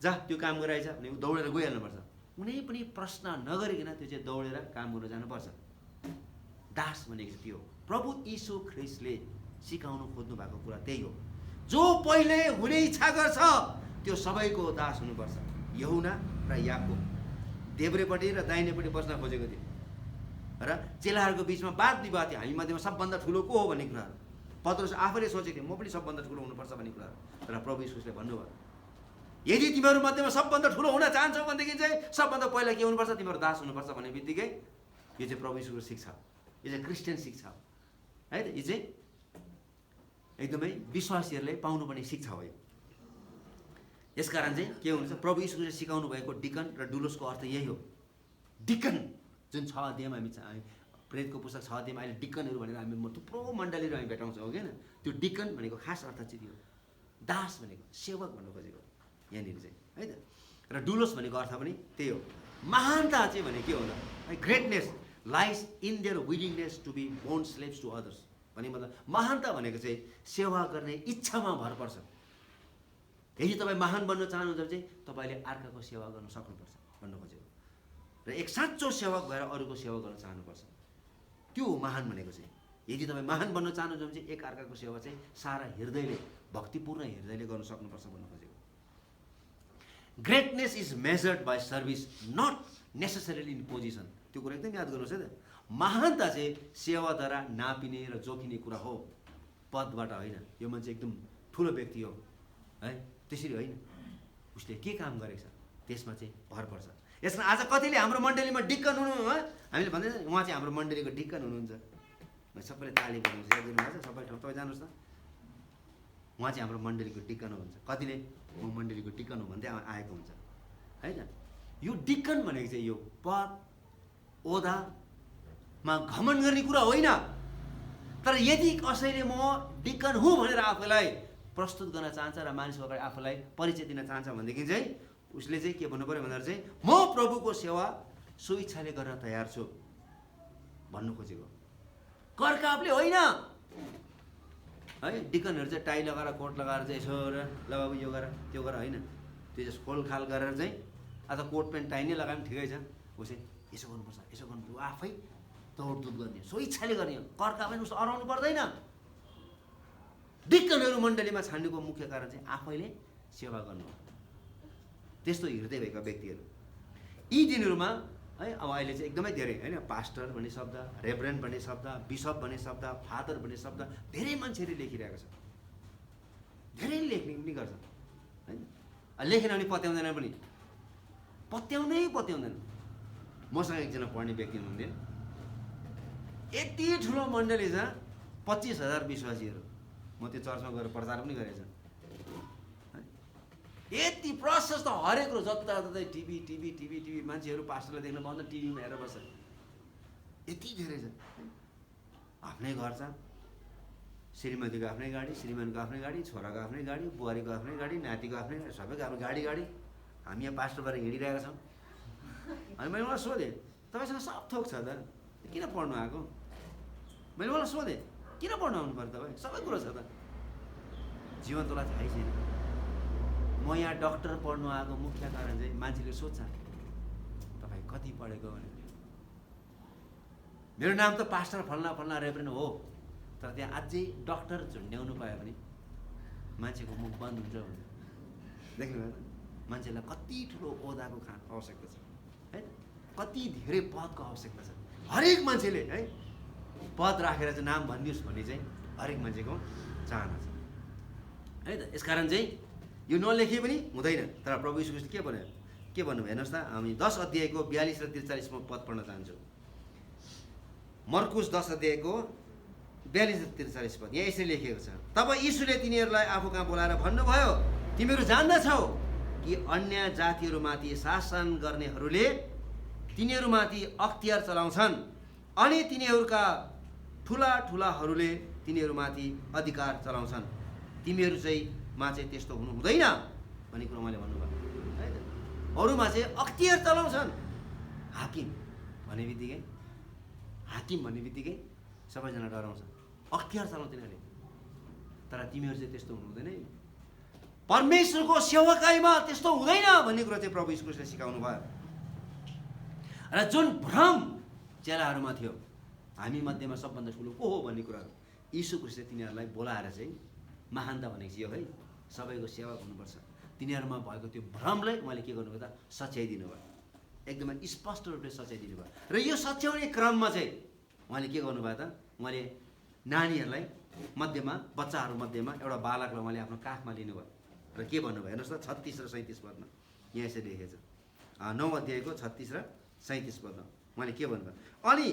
जा त्यो काम गराइछ भने ऊ दौडेर गइहाल्नुपर्छ। कुनै पनि प्रश्न नगरिकन त्यो चाहिँ दौडेर काम गर्न जानुपर्छ। दास भनेको चाहिँ त्यो प्रभु यीशु ख्रीष्टले सिकाउनु खोज्नु भएको कुरा त्यही हो। जो पहिले हुने इच्छा गर्छ त्यो सबैको दास हुनुपर्छ। यहुना र याकुब देब्रेपट्टि र दाहिनेपट्टि बस्न खोजेको थियो र चेलाहरूको बिचमा वाद विवाद थियो, हामी मध्येमा सबभन्दा ठुलो को हो भन्ने कुराहरू। पत्रुस आफैले सोचेको थियो म पनि सबभन्दा ठुलो हुनुपर्छ भन्ने कुराहरू। तर प्रभु यीशुले भन्नुभयो यदि तिमीहरू मध्येमा सबभन्दा ठुलो हुन चाहन्छौ भनेदेखि चाहिँ सबभन्दा पहिला के हुनुपर्छ, तिमीहरू दास हुनुपर्छ भन्ने बित्तिकै यो चाहिँ प्रभु यीशुको शिक्षा हो। यो चाहिँ क्रिस्चियन शिक्षा हो है त। यो चाहिँ एकदमै विश्वासीहरूले पाउनुपर्ने शिक्षा हो। यसकारण चाहिँ के हुन्छ, प्रभु यीशुले सिकाउनु भएको डिकन र डुलोसको अर्थ यही हो। डिकन जुन 6 अध्यायमा हामी प्रेरितको पुस्तक 6 अध्यायमा अहिले डिकनहरू भनेर हामी थुप्रो मण्डलीहरू हामी भेटाउँछौँ होइन। त्यो डिकन भनेको खास अर्थ चाहिँ त्यो दास भनेको सेवक भन्नु खोजेको यहाँनिर चाहिँ है त। र डुलोस भनेको अर्थ पनि त्यही हो। महानता चाहिँ भने के होला, greatness lies in their willingness to be bond slaves to others भन्ने मतलब महानता भनेको चाहिँ सेवा गर्ने इच्छामा भर पर्छ। यदि तपाईँ महान बन्न चाहनुहुन्छ भने चाहिँ तपाईँले अर्काको सेवा गर्न सक्नुपर्छ भन्नु खोजेको। र एक साँचो सेवक भएर अरूको सेवा गर्न चाहनुपर्छ, त्यो हो महान भनेको चाहिँ। यदि तपाईँ महान बन्न चाहनुहुन्छ भने चाहिँ एक अर्काको सेवा चाहिँ सारा हृदयले भक्तिपूर्ण हृदयले गर्न सक्नुपर्छ भन्नु खोजेको। Greatness is measured by service not necessarily in position. त्यो कुरा एकदम याद गर्नुहोस् है त। महानता चाहिँ सेवाद्वारा नापिने र जोखिने कुरा हो, पदबाट होइन। यो मान्छे एकदम ठुलो व्यक्ति हो है त्यसरी होइन, उसले के काम गरेको छ त्यसमा चाहिँ भर पर्छ। यसमा आज कतिले हाम्रो मण्डलीमा डिक्कन हुनु हामीले भन्दैछ उहाँ चाहिँ हाम्रो मण्डलीको डिक्कन हुनुहुन्छ, सबैले ताली बजाउनुहुन्छ, याद गर्नुहुन्छ सबै ठाउँ। तपाईँ जानुहोस् न, उहाँ चाहिँ हाम्रो मण्डलीको डिक्कन हुनुहुन्छ। कतिले म मण्डलीको डिक्कन हो भन्दै आएको हुन्छ है त। यो डिक्कन भनेको चाहिँ यो पद ओदामा घमण्ड गर्ने कुरा होइन। तर यदि कसैले म डिक्कन हुँ भनेर आफूलाई प्रस्तुत गर्न चाहन्छ र मानिसको अगाडि आफूलाई परिचय दिन चाहन्छ भनेदेखि चाहिँ उसले चाहिँ के भन्नु पऱ्यो भन्दा चाहिँ म प्रभुको सेवा स्वेच्छाले गर्न तयार छु भन्नु खोजेको, करकापले होइन है। डिकनहरू चाहिँ टाई लगाएर कोट लगाएर चाहिँ यसो ल बाबु यो गर त्यो गर होइन, त्यो चाहिँ खोलखाल गरेर चाहिँ आज कोट पेन्ट टाई नै लगाए पनि ठिकै छ, ऊ चाहिँ यसो गर्नुपर्छ यसो गर्नुपर्छ, आफै दौडधुप गर्ने स्वेच्छाले गर्ने, करकापले उसो अराउनु पर्दैन। डिकनहरू मण्डलीमा छान्नुको मुख्य कारण चाहिँ आफैले सेवा गर्नु हो। त्यस्तो हृदय भएका व्यक्तिहरू यी दिनहरूमा है। अब अहिले चाहिँ एकदमै धेरै होइन, पास्टर भन्ने शब्द, रेभरेन्ड भन्ने शब्द, बिसप भन्ने शब्द, फादर भन्ने शब्द धेरै मान्छेहरूले लेखिरहेको छ, धेरै लेख्ने पनि गर्छ होइन। लेखेन भने पत्याउँदैन पनि, पत्याउँदैन। मसँग एकजना पढ्ने व्यक्ति हुनुहुन्थ्यो, यति ठुलो मण्डली छ 25,000 विश्वासीहरू, म त्यो चर्चमा गएर प्रचार पनि गरेको छु। यति प्रशस्त हरेक कुरो जताततै टिभी मान्छेहरू पास्टरलाई देख्न पाउँछ, टिभीमा हेरेर बस्छ, यति धेरै छ। आफ्नै घर छ, श्रीमतीको आफ्नै गाडी, श्रीमानको आफ्नै गाडी, छोराको आफ्नै गाडी, बुहारीको आफ्नै गाडी, नातिको आफ्नै गाडी, सबैको आफ्नो गाडी। हामी यहाँ पास्टर भएर हिँडिरहेका छौँ। अनि मैले उहाँलाई सोधेँ तपाईँसँग सब थोक छ त, किन पढ्नु आएको? मैले उहाँलाई सोधेँ किन पढ्नु आउनु पर्यो तपाईँ, सबै कुरो छ त। जीवन तँलाई थाहै छैन। म यहाँ डक्टर पढ्नु आएको मुख्य कारण चाहिँ मान्छेले सोध्छ तपाईँ कति पढेको भनेर। मेरो नाम त पास्टर फल्ना रेभरेन्ड हो, तर त्यहाँ अझै डक्टर झुन्ड्याउनु पायो भने मान्छेको मुख बन्द हुन्छ भने देख्नुभयो त। मान्छेलाई कति ठुलो ओदाको आवश्यकता छ है, कति धेरै पदको आवश्यकता छ। हरेक मान्छेले है पद राखेर चाहिँ नाम भनिदियोस् भन्ने चाहिँ हरेक मान्छेको चाहना छ है त। यसकारण चाहिँ यो नलेखे पनि हुँदैन। तर प्रभु यीशुले के भन्नुभयो हेर्नुहोस् त, हामी 10 अध्यायको 42 र 43 पद पढ्न चाहन्छौँ। मर्कुस 10 अध्यायको 42 र 43 पद यहाँ यसरी लेखिएको छ। तब यीशुले तिनीहरूलाई आफू कहाँ बोलाएर भन्नुभयो, तिमीहरू जान्दछौ कि अन्य जातिहरूमाथि शासन गर्नेहरूले तिनीहरूमाथि अख्तियार चलाउँछन् अनि तिनीहरूका ठुलाहरूले तिनीहरूमाथि अधिकार चलाउँछन्। तिमीहरू चाहिँ त्यस्तो हुनु हुँदैन भन्ने कुरो उहाँले भन्नुभयो है त। अरूमा चाहिँ अख्तियार चलाउँछन्। हाकिम भन्ने बित्तिकै सबैजना डराउँछ, अख्तियार चलाउँछ तिनीहरूले। तर तिमीहरू चाहिँ त्यस्तो हुनु हुँदैन है। परमेश्वरको सेवकाईमा त्यस्तो हुँदैन भन्ने कुरा चाहिँ प्रभु यीशु ख्रीष्टले सिकाउनु भयो। र जुन भ्रम चेलाहरूमा थियो, हामी मध्येमा सबभन्दा ठुलो को हो भन्ने कुराहरू, यीशु ख्रीष्टले तिनीहरूलाई बोलाएर चाहिँ महानता भनेको चाहिँ यो है, सबैको सेवक हुनुपर्छ, तिनीहरूमा भएको त्यो भ्रमलाई उहाँले के गर्नुभयो त, सच्याइदिनु भयो, एकदमै स्पष्ट रूपले सच्याइदिनु भयो। र यो सच्याउने क्रममा चाहिँ उहाँले के गर्नुभयो त, उहाँले नानीहरूलाई मध्येमा, बच्चाहरू मध्येमा एउटा बालकलाई उहाँले आफ्नो काखमा लिनुभयो र के भन्नुभयो हेर्नुहोस् त, 36 र 37 पदमा यहाँ यसरी लेखेको छ, 9 अध्यायको 36 र 37 पदमा उहाँले के भन्नुभयो, अनि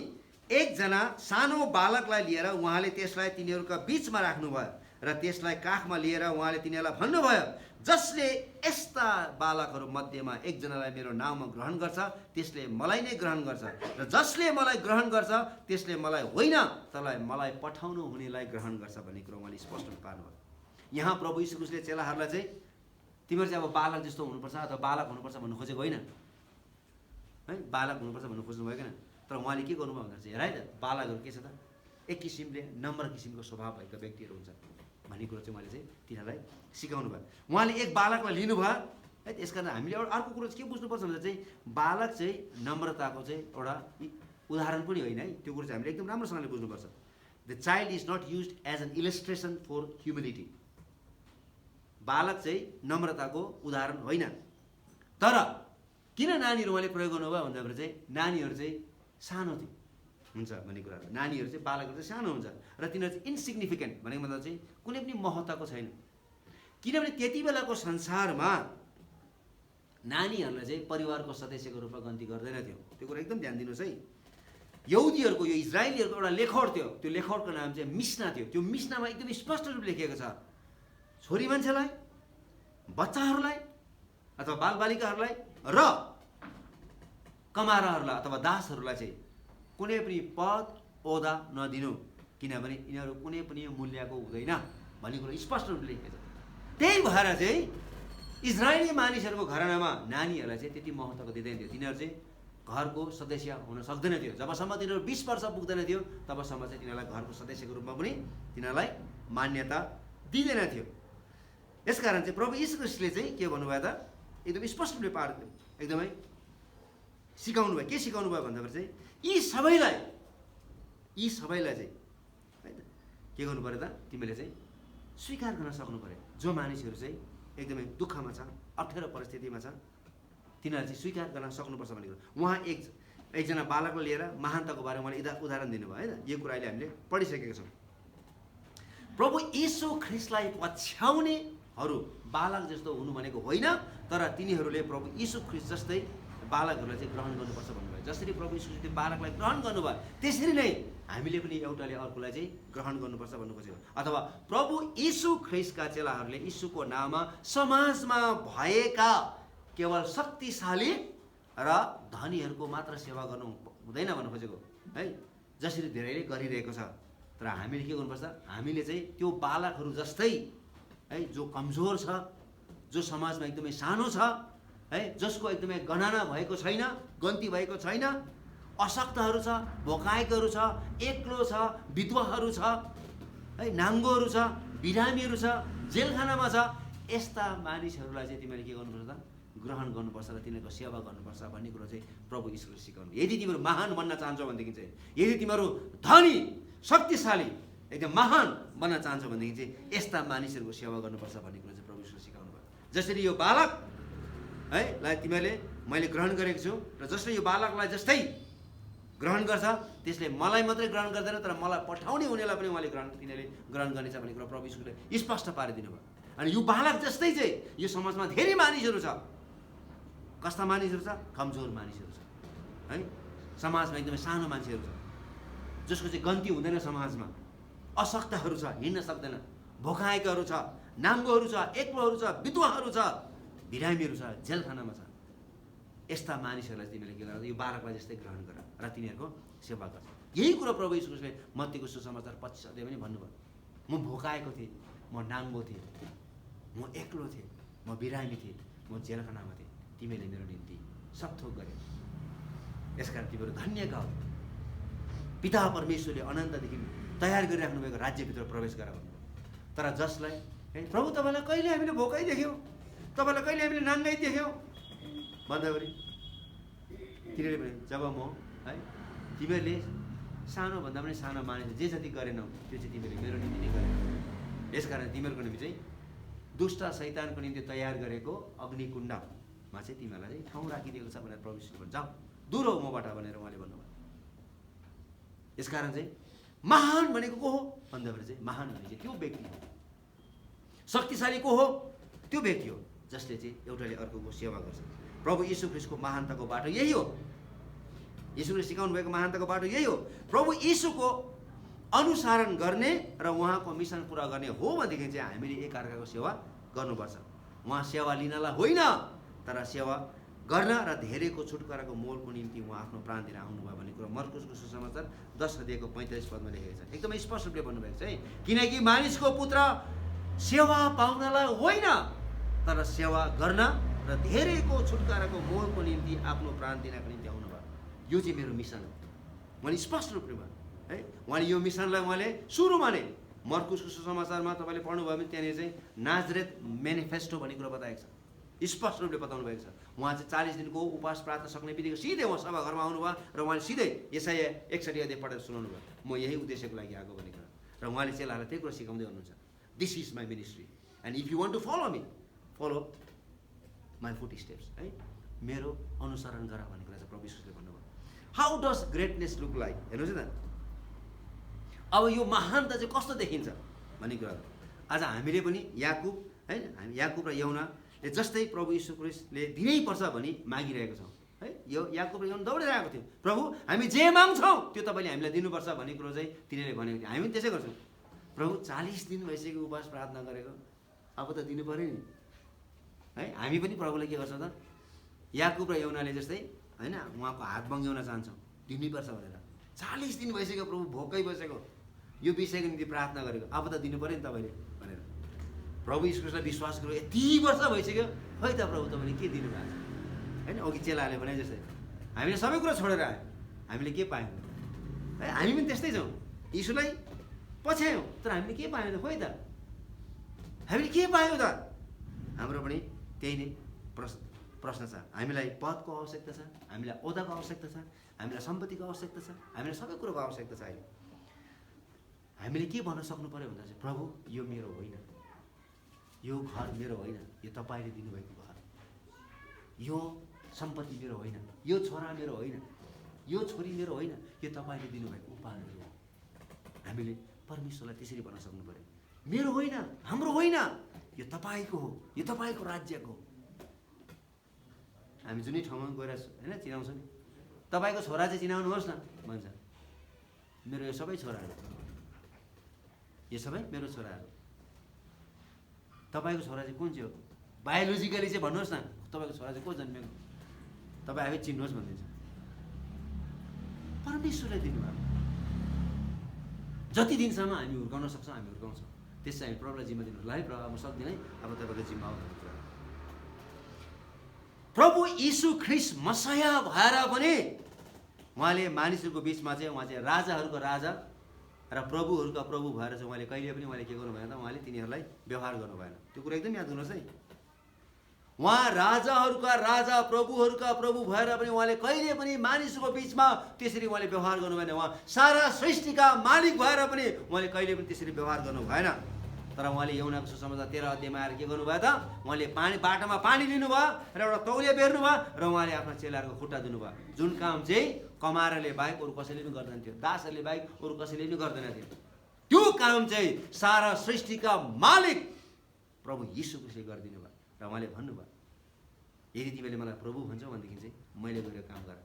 एकजना सानो बालकलाई लिएर उहाँले त्यसलाई तिनीहरूका बिचमा राख्नुभयो र त्यसलाई काखमा लिएर उहाँले तिनीहरूलाई भन्नुभयो, जसले यस्ता बालकहरू मध्येमा एकजनालाई मेरो नाउँमा ग्रहण गर्छ त्यसले मलाई नै ग्रहण गर्छ, र जसले मलाई ग्रहण गर्छ त्यसले मलाई होइन तरलाई मलाई पठाउनु हुनेलाई ग्रहण गर्छ भन्ने कुरो उहाँले स्पष्ट पार्नुभयो। यहाँ प्रभु यीशु ख्रीष्टले चेलाहरूलाई चाहिँ तिमीहरू चाहिँ अब बालक जस्तो हुनुपर्छ अथवा बालक हुनुपर्छ भन्नु खोजेको होइन है, बालक हुनुपर्छ भन्नु खोज्नु भएको होइन, तर उहाँले के गर्नुभयो भन्दा चाहिँ हेर है त, बालकहरू के छ त, एक किसिमले नम्र किसिमको स्वभाव भएका व्यक्तिहरू हुन्छ भन्ने कुरो चाहिँ उहाँले चाहिँ तिनीहरूलाई सिकाउनु भयो। उहाँले एक बालकलाई लिनुभयो है, त्यस कारण हामीले एउटा अर्को कुरो चाहिँ के बुझ्नुपर्छ भन्दा चाहिँ बालक चाहिँ नम्रताको चाहिँ एउटा उदाहरण पनि होइन है, त्यो कुरो चाहिँ हामीले एकदम राम्रोसँगले बुझ्नुपर्छ। The child is not used as an illustration for humility, बालक चाहिँ नम्रताको उदाहरण होइन। तर किन नानीहरू उहाँले प्रयोग गर्नुभयो भन्दाखेरि चाहिँ नानीहरू चाहिँ सानो थियो हुन्छ भन्ने कुराहरू, नानीहरू चाहिँ बालकहरू चाहिँ सानो हुन्छ र तिनीहरू चाहिँ इन्सिग्निफिकेन्ट भनेको मतलब चाहिँ कुनै पनि महत्त्वको छैन, किनभने त्यति बेलाको संसारमा नानीहरूलाई चाहिँ परिवारको सदस्यको रूपमा गन्ती गर्दैन थियो। त्यो कुरा एकदम ध्यान दिनुहोस् है। यहुदीहरूको, यो इजरायलीहरूको एउटा लेखौट थियो, त्यो लेखौटको नाम चाहिँ मिस्ना थियो। त्यो मिस्नामा एकदम स्पष्ट रूपले लेखिएको छ, छोरी मान्छेलाई, बच्चाहरूलाई अथवा बालबालिकाहरूलाई र कमाराहरूलाई अथवा दासहरूलाई चाहिँ कुनै पनि पद ओहदा नदिनु, किनभने यिनीहरू कुनै पनि मूल्यको हुँदैन भन्ने कुरो स्पष्ट रूपले लेखेको छ। त्यही भएर चाहिँ इजरायली मानिसहरूको घरानामा नानीहरूलाई चाहिँ त्यति महत्त्व दिँदैन थियो, तिनीहरू चाहिँ घरको सदस्य हुन सक्दैन थियो। जबसम्म तिनीहरू 20 वर्ष पुग्दैन थियो तबसम्म चाहिँ तिनीहरूलाई घरको सदस्यको रूपमा पनि तिनीहरूलाई मान्यता दिँदैन थियो। यसकारण चाहिँ प्रभु यीशु ख्रीष्टले चाहिँ के भन्नुभयो त, एकदम स्पष्ट रूपले एकदमै सिकाउनु भयो। के सिकाउनु भयो भन्दाखेरि चाहिँ यी सबैलाई चाहिँ है त के गर्नु पऱ्यो त, तिमीले चाहिँ स्वीकार गर्न सक्नु पऱ्यो। जो मानिसहरू चाहिँ एकदमै दुःखमा छ, अप्ठ्यारो परिस्थितिमा छ, तिनीहरूले चाहिँ स्वीकार गर्न सक्नुपर्छ भन्ने कुरो। उहाँ एकजना बालकलाई लिएर महानताको बारेमा उहाँले उदाहरण दिनुभयो है त, यो कुरा अहिले हामीले पढिसकेका छौँ। प्रभु यीशु ख्रीष्टलाई पछ्याउनेहरू बालक जस्तो हुनु भनेको होइन, तर तिनीहरूले प्रभु यीशु ख्रीष्ट जस्तै बालकहरूलाई चाहिँ ग्रहण गर्नुपर्छ भन्नुभयो। जसरी प्रभु यीशु ख्रीष्टले बालकलाई ग्रहण गर्नुभयो त्यसरी नै हामीले पनि एउटाले अर्कोलाई चाहिँ ग्रहण गर्नुपर्छ भन्नु खोजेको। अथवा प्रभु यीशु ख्रीष्टका चेलाहरूले यीशुको नाममा समाजमा भएका केवल शक्तिशाली र धनीहरूको मात्र सेवा गर्नु हुँदैन भन्नु खोजेको है, जसरी धेरैले गरिरहेको छ। तर हामीले के गर्नुपर्छ, हामीले चाहिँ त्यो बालकहरू जस्तै है, जो कमजोर छ, जो समाजमा एकदमै सानो छ है, जसको एकदमै गणना भएको छैन, गन्ती भएको छैन, अशक्तहरू छ, भोकाएकोहरू छ, एक्लो छ, विधवाहरू छ है, नाङ्गोहरू छ, बिरामीहरू छ, जेलखानामा छ, यस्ता मानिसहरूलाई चाहिँ तिमीले के गर्नुपर्छ त, ग्रहण गर्नुपर्छ र तिनीहरूको सेवा गर्नुपर्छ भन्ने कुरो चाहिँ प्रभु यीशुले सिकाउनु। यदि तिमीहरू महान बन्न चाहन्छौ भनेदेखि चाहिँ, यदि तिमीहरू धनी शक्तिशाली एकदम महान बन्न चाहन्छौ भनेदेखि चाहिँ यस्ता मानिसहरूको सेवा गर्नुपर्छ भन्ने कुरो चाहिँ प्रभु यीशुले सिकाउनु भयो। जसरी यो बालक है लाई तिमीहरूले मैले ग्रहण गरेको छु र जसले यो बालकलाई जस्तै ग्रहण गर्छ त्यसले मलाई मात्रै ग्रहण गर्दैन, तर मलाई पठाउने हुनेलाई पनि उहाँले तिनीहरूले ग्रहण गर्नेछ भन्ने कुरा प्रभु यीशुले स्पष्ट पारिदिनु भयो। अनि यो बालक जस्तै चाहिँ यो समाजमा धेरै मानिसहरू छ। कस्ता मानिसहरू छ? कमजोर मानिसहरू छ है, समाजमा एकदमै सानो मान्छेहरू छ, जसको चाहिँ गन्ती हुँदैन समाजमा, अशक्तहरू छ, हिँड्न सक्दैन, भोकाएकाहरू छ, नाङ्गोहरू छ, एक्लोहरू छ, विधवाहरू छ, बिरामीहरू छ, जेलखानामा छ। यस्ता मानिसहरूलाई तिमीले के गर, यो बालकलाई जस्तै ग्रहण गर र तिनीहरूको सेवा गर। यही कुरो प्रभु यीशुले मत्तीको सुसमाचार 25 अध्यायमा पनि भन्नुभयो। म भोकाएको थिएँ, म नाङ्गो थिएँ, म एक्लो थिएँ, म बिरामी थिएँ, म जेलखानामा थिएँ, तिमीले मेरो निम्ति सब थोक गरे। यसकारण तिमीहरू धन्यका हो, पिता परमेश्वरले अनन्तदेखि तयार गरिराख्नु भएको राज्यभित्र प्रवेश गर भन्नुभयो। तर जसलाई प्रभु तपाईँलाई कहिले हामीले भोकै देख्यौँ, तपाईँलाई कहिले हामीले नाङ्गै देख्यौँ भन्दाखेरि तिनीहरूले भने जब म है तिमीहरूले सानोभन्दा पनि सानो मानिस जे जति गरेनौ त्यो चाहिँ तिमीहरूले मेरो निम्ति नै गरेनौ, यसकारण तिमीहरूको निम्ति चाहिँ दुष्ट शैतानको निम्ति तयार गरेको अग्निकुण्डमा चाहिँ तिमीहरूलाई चाहिँ ठाउँ राखिदिएको छ भनेर प्रभु यीशुले भन्छ, जाऊ दूर हो मबाट भनेर उहाँले भन्नुभयो। यसकारण चाहिँ महान भनेको को हो भन्दाखेरि चाहिँ महान भने चाहिँ त्यो व्यक्ति हो, शक्तिशाली को हो त्यो व्यक्ति हो जसले चाहिँ एउटाले अर्कोको सेवा गर्छ। प्रभु यीशु ख्रीष्टको महानताको बाटो यही हो, यीशुले सिकाउनु भएको महानताको बाटो यही हो। प्रभु यीशुको अनुसरण गर्ने र उहाँको मिसन पुरा गर्ने हो भनेदेखि चाहिँ हामीले एकअर्काको सेवा गर्नुपर्छ। उहाँ सेवा लिनलाई होइन तर सेवा गर्न र धेरैको छुटकाराको मोलको निम्ति उहाँ आफ्नो प्राण दिएर आउनुभयो भन्ने कुरा मर्कुसको सुसमाचार 10:45 लेखेको छ। एकदमै स्पष्ट रूपले भन्नुभएको छ है, किनकि मानिसको पुत्र सेवा पाउनलाई होइन तर सेवा गर्न र धेरैको छुटकाराको मोलको निम्ति आफ्नो प्राण दिनको निम्ति आउनुभयो। यो चाहिँ मेरो मिसन हो, उहाँले स्पष्ट रूपले भयो है। उहाँले यो मिसनलाई उहाँले सुरुमा नै मर्कुसको सुसमाचारमा तपाईँले पढ्नुभयो भने त्यहाँनिर चाहिँ नाजरेथ म्यानिफेस्टो भन्ने कुरा बताएको छ, स्पष्ट रूपले बताउनु भएको छ। उहाँ चाहिँ 40 दिनको उपवास प्रार्थना सक्ने बित्तिकै सिधै उहाँ सभाघरमा आउनुभयो र उहाँले सिधै यसाया 61 पढेर सुनाउनु भयो, म यही उद्देश्यको लागि आएको भन्ने कुरा। र उहाँले चेलाहरूलाई त्यही कुरा सिकाउँदै हुनुहुन्छ, this is my ministry and if you want to follow me follow my footsteps है, मेरो अनुसरण गर भन्ने कुरा चाहिँ प्रभु यीशुले भन्नुभयो। How does greatness look like, हेर्नुहोस् न अब यो महानता चाहिँ कस्तो देखिन्छ भन्ने कुरा। आज हामीले पनि याकुब है, हामी याकुब र यहुनाले जस्तै प्रभु यीशु ख्रीष्टले दिनैपर्छ भनी मागिरहेको छौँ है। यो याकुब र यहुना दौडिरहेको थियो, प्रभु हामी जे माग्छौँ त्यो तपाईँले हामीलाई दिनुपर्छ भन्ने कुरो चाहिँ तिनीहरूले भनेको थियो। हामी पनि त्यसै गर्छौँ, प्रभु 40 दिन भइसक्यो उपवास प्रार्थना गरेको, अब त दिनु पऱ्यो नि है। हामी पनि प्रभुलाई के गर्छौँ त, याकुब र यहुनाले जस्तै होइन उहाँको हात बङ्ग्याउन चाहन्छौँ दिनैपर्छ भनेर। 40 दिन भइसक्यो प्रभु भोकै बसेको, यो विषयको निम्ति प्रार्थना गरेको, अब त दिनु पऱ्यो नि तपाईँले भनेर। प्रभु यीशुलाई विश्वास गरेर यति वर्ष भइसक्यो, खै त प्रभु तपाईँले के दिनुभएको छ होइन। अघि चेलाहरूले भने जस्तै हामीले सबै कुरा छोडेर आयौँ, हामीले के पायौँ है। हामी पनि त्यस्तै छौँ, यीशुलाई पछ्यायौँ तर हामीले के पायौँ त, खोइ त हामीले के पायौँ त। हाम्रो पनि त्यही नै प्रश्न छ। हामीलाई पदको आवश्यकता छ, हामीलाई ओदाको आवश्यकता छ, हामीलाई सम्पत्तिको आवश्यकता छ, हामीलाई सबै कुरोको आवश्यकता छ। अहिले हामीले के भन्न सक्नु पऱ्यो भन्दा चाहिँ प्रभु यो मेरो होइन, यो घर मेरो होइन, यो तपाईँले दिनुभएको घर, यो सम्पत्ति मेरो होइन, यो छोरा मेरो होइन, यो छोरी मेरो होइन, यो तपाईँले दिनुभएको उपहारहरू हो। हामीले परमेश्वरलाई त्यसरी भन्न सक्नु पऱ्यो, मेरो होइन, हाम्रो होइन, यो तपाईँको हो, यो तपाईँको राज्यको। हामी जुनै ठाउँमा गएर होइन चिनाउँछौँ, तपाईँको छोरा चाहिँ चिनाउनुहोस् न भन्छ, मेरो यो सबै छोराहरू, यो सबै मेरो छोराहरू। तपाईँको छोरा चाहिँ कुन चाहिँ हो, बायोलोजिकली चाहिँ भन्नुहोस् न, तपाईँको छोरा चाहिँ को जन्मेको, तपाईँ आफै चिन्नुहोस् भनिदिन्छ। परमेश्वरले दिनुभएको जति दिनसम्म हामी हुर्काउन सक्छौँ हामी हुर्काउँछौँ, त्यस चाहिँ हामी प्रभुलाई जिम्मा दिनु। ल है प्रभु म सक्दिनँ है, अब तपाईँको जिम्मा हो भन्ने कुरा। प्रभु यीशु ख्रीष्ट मसाया भएर पनि उहाँले मानिसहरूको बिचमा चाहिँ उहाँ चाहिँ राजाहरूको राजा र प्रभुहरूका प्रभु भएर चाहिँ उहाँले कहिले पनि उहाँले के गर्नु भएन त, उहाँले तिनीहरूलाई व्यवहार गर्नु भएन। त्यो कुरा एकदम याद गर्नुहोस् है। उहाँ राजाहरूका राजा प्रभुहरूका प्रभु भएर पनि उहाँले कहिले पनि मानिसको बिचमा त्यसरी उहाँले व्यवहार गर्नु भएन। उहाँ सारा सृष्टिका मालिक भएर पनि उहाँले कहिले पनि त्यसरी व्यवहार गर्नु भएन। तर उहाँले यहुनाको सुसमाचार 13 अध्यायमा आएर के गर्नुभयो त, उहाँले बाटोमा पानी लिनुभयो र एउटा तौलिया बेर्नुभयो र उहाँले आफ्ना चेलाहरूको खुट्टा धुनुभयो। जुन काम चाहिँ कमारले बाहेक अरू कसैले पनि गर्दैन थियो, दासहरूले बाहेक अरू कसैले पनि गर्दैन थियो, त्यो काम चाहिँ सारा सृष्टिका मालिक प्रभु यीशु ख्रीष्टले गरिदिनु भयो। र उहाँले भन्नुभयो यदि तिमीले मलाई प्रभु भन्छौ भनेदेखि चाहिँ मैले गरेको काम गर।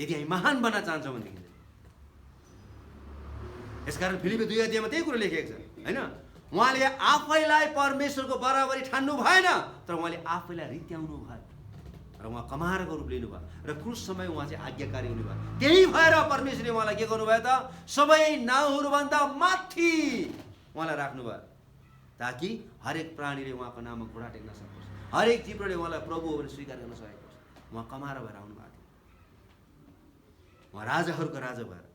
यदि हामी महान बन्न चाहन्छौँ भनेदेखि चाहिँ, यसकारण फिलिपी 2 अध्यायमा त्यही कुरो लेखेको छ होइन। उहाँले आफैलाई परमेश्वरको बराबरी ठान्नु भएन तर उहाँले आफैलाई रित्याउनु भयो र उहाँ कमारको रूप लिनुभयो र क्रुस समय उहाँ चाहिँ आज्ञाकारी हुनुभयो। त्यही भएर परमेश्वरले उहाँलाई के गर्नुभयो त, सबै नाउँहरूभन्दा माथि उहाँलाई राख्नुभयो ताकि हरेक प्राणीले उहाँको नाममा घुँडा टेक्न सकोस्, हरेक जीवले उहाँलाई प्रभु भनेर स्वीकार गर्न सकेको होस्। उहाँ कमार भएर आउनु भएको थियो, उहाँ राजाहरूको राजा भएर,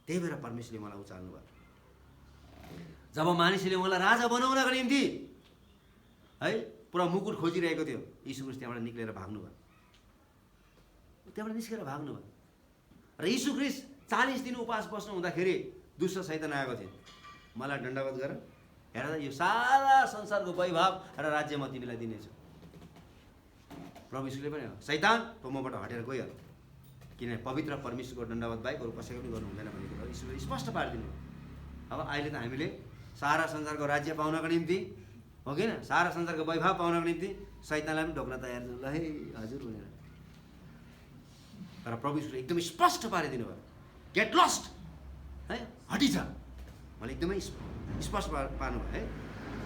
त्यही भएर परमेश्वरले उहाँलाई उचाल्नु भयो। जब मानिसले उहाँलाई राजा बनाउनको निम्ति है पुरा मुकुट खोजिरहेको थियो, यीशु ख्रीष्ट त्यहाँबाट निक्लेर भाग्नुभयो, त्यहाँबाट निस्केर भाग्नुभयो। र यीशु ख्रीष्ट 40 दिन उपवास बस्नु हुँदाखेरि दुष्ट शैतान आएको थियो, मलाई दण्डवत गर, हेर यो सारा संसारको वैभव र राज्य म तिमीलाई दिनेछु। प्रभु यीशुले पनि शैतान त मबाट हटेर गइहाल, किनभने पवित्र परमेश्वरको दण्डवत बाहेक अरू कसैको पनि गर्नु हुँदैन भन्ने कुरा यीशुले स्पष्ट पारिदिनु। अब अहिले त हामीले सारा संसारको राज्य पाउनको निम्ति हो कि न, सारा संसारको वैभव पाउनको निम्ति शैतानलाई पनि ढोक्न तयार छु, ल है हजुर भनेर। तर प्रभु यीशुले एकदमै स्पष्ट पारिदिनु भयो, गेट लस्ट है, हटिजा, मैले एकदमै स्पष्ट पार्नु भयो है।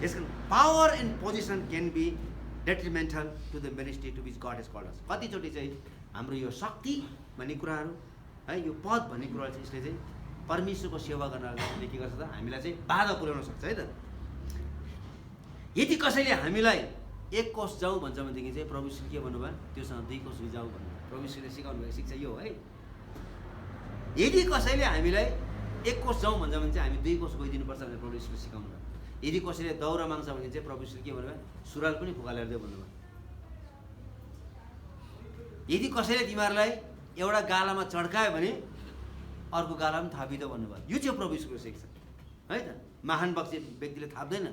यसको power and position can be detrimental to the ministry to which God has called us. कतिचोटि चाहिँ हाम्रो यो शक्ति भन्ने कुराहरू है, यो पद भन्ने कुराहरू चाहिँ यसले चाहिँ परमेश्वरको सेवा गर्नले के गर्छ त, हामीलाई चाहिँ बाधा पुर्याउन सक्छ है त। यदि कसैले हामीलाई 1 कोस जाउँ भन्छ भनेदेखि चाहिँ प्रभु यीशुले के भन्नुभयो, त्योसँग 2 कोस जाऊ भन्नुभयो। प्रभु यीशुले सिकाउनु भएको शिक्षा यो है। यदि कसैले हामीलाई 1 कोस जाउँ भन्छ भने चाहिँ हामी 2 कोस गइदिनुपर्छ भनेर प्रभु यीशुले सिकाउनु भयो। यदि कसैले दाउरा माग्छ भने चाहिँ प्रभु यीशुले के भन्नुभयो, सुरुवाल पनि फुकालेर दियो भन्नुभयो। यदि कसैले तिमीहरूलाई एउटा गालामा चड्कायो भने अर्को गालामा थापिदो भन्नुभयो। यो चाहिँ प्रभु यीशुको शिक्षा है त। महान व्यक्तिले थाप्दैन,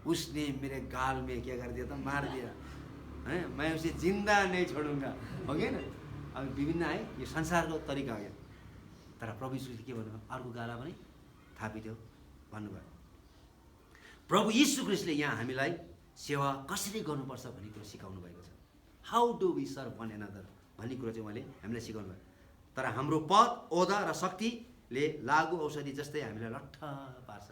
उसने मेरे गाल में क्या कर दिया था, मार दिया है, मैं उसे जिंदा नहीं छोडूंगा, हो गया ना। अब विभिन्न है, यो संसारको तरिका हो यो। तर प्रभु यीशुले के भन्नुभयो, अर्को गाला पनि थापिदियो भन्नुभयो। प्रभु यीशु ख्रीष्टले यहाँ हामीलाई सेवा कसरी गर्नुपर्छ भन्ने कुरा सिकाउनु भएको छ। How do we serve one another भन्ने कुरा चाहिँ उहाँले हामीलाई सिकाउनु भयो। तर हाम्रो पद, ओहदा र शक्तिले लागु औषधि जस्तै हामीलाई लट्ठ पार्छ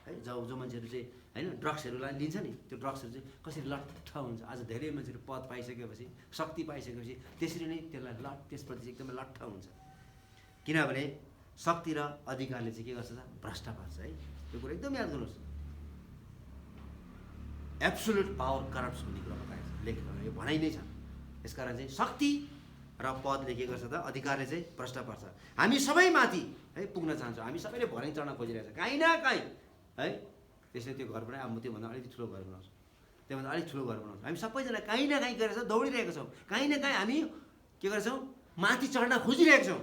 है। जो मान्छेहरू चाहिँ होइन ड्रग्सहरूलाई लिन्छ नि, त्यो ड्रग्सहरू चाहिँ कसरी लट्ठ हुन्छ। आज धेरै मान्छेहरू पद पाइसकेपछि, शक्ति पाइसकेपछि त्यसरी नै त्यसलाई त्यसप्रति चाहिँ एकदमै लट्ठ हुन्छ। किनभने शक्ति र अधिकारले चाहिँ के गर्छ त, भ्रष्ट पार्छ है। त्यो कुरा एकदम याद गर्नुहोस्। एब्सोल्युट पावर करप्ट्स भन्ने कुरा बताएको छ, लेखेको यो भनाइ नै छ। यसकारण चाहिँ शक्ति र पदले के गर्छ त, अधिकारले चाहिँ भ्रष्ट पार्छ। हामी सबै माथि है पुग्न चाहन्छौँ, हामी सबैले भरै चढ्न खोजिरहेको छ कहीँ न कहीँ है। त्यसले त्यो घर बनाए, अब म त्योभन्दा अलिकति ठुलो घर बनाउँछु, त्योभन्दा अलिक ठुलो घर बनाउँछु। हामी सबैजना कहीँ न कहीँ गरेर दौडिरहेका छौँ, कहीँ न कहीँ हामी के गर्छौँ, माथि चढ्न खोजिरहेका छौँ।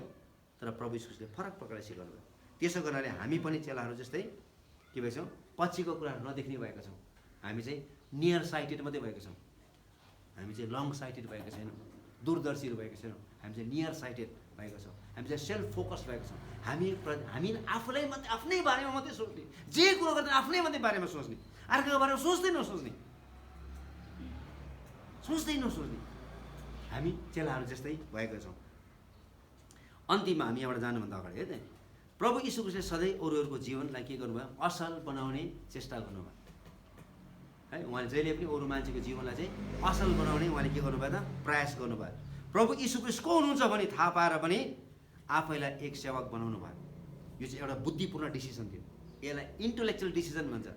तर प्रभु यीशुले फरक प्रकारले सिकाउनु भयो। त्यसो गर्नाले हामी पनि चेलाहरू जस्तै के भएछौँ, पछिको कुराहरू नदेख्ने भएका छौँ। हामी चाहिँ नियर साइटेड मात्रै भएका छौँ, हामी चाहिँ लङ साइटेड भएका छैनौँ, दूरदर्शीहरू भएका छैनौँ। हामी चाहिँ नियर साइटेड भएका छौँ, हामी चाहिँ सेल्फ फोकस भएका छौँ। हामी आफूलाई मात्रै, आफ्नै बारेमा मात्रै सोच्ने, जे कुरो गर्दा आफ्नै मात्रै बारेमा सोच्ने, अर्काको बारेमा सोच्दै नसोच्ने, हामी चेलाहरू जस्तै भएका छौँ। अन्तिममा हामी यहाँबाट जानुभन्दा अगाडि है त, प्रभु यीशु ख्रीष्टले सधैँ अरूहरूको जीवनलाई के गर्नुभयो, असल बनाउने चेष्टा गर्नुभयो है। उहाँले जहिले पनि अरू मान्छेको जीवनलाई चाहिँ असल बनाउने उहाँले के गर्नुभयो त, प्रयास गर्नुभयो। प्रभु यीशु ख्रीष्ट को हुनुहुन्छ भने थाहा पाएर पनि आफैलाई एक सेवक बनाउनु भयो। यो चाहिँ एउटा बुद्धिपूर्ण डिसिजन थियो, यसलाई इन्टेलेक्चुअल डिसिजन भन्छ।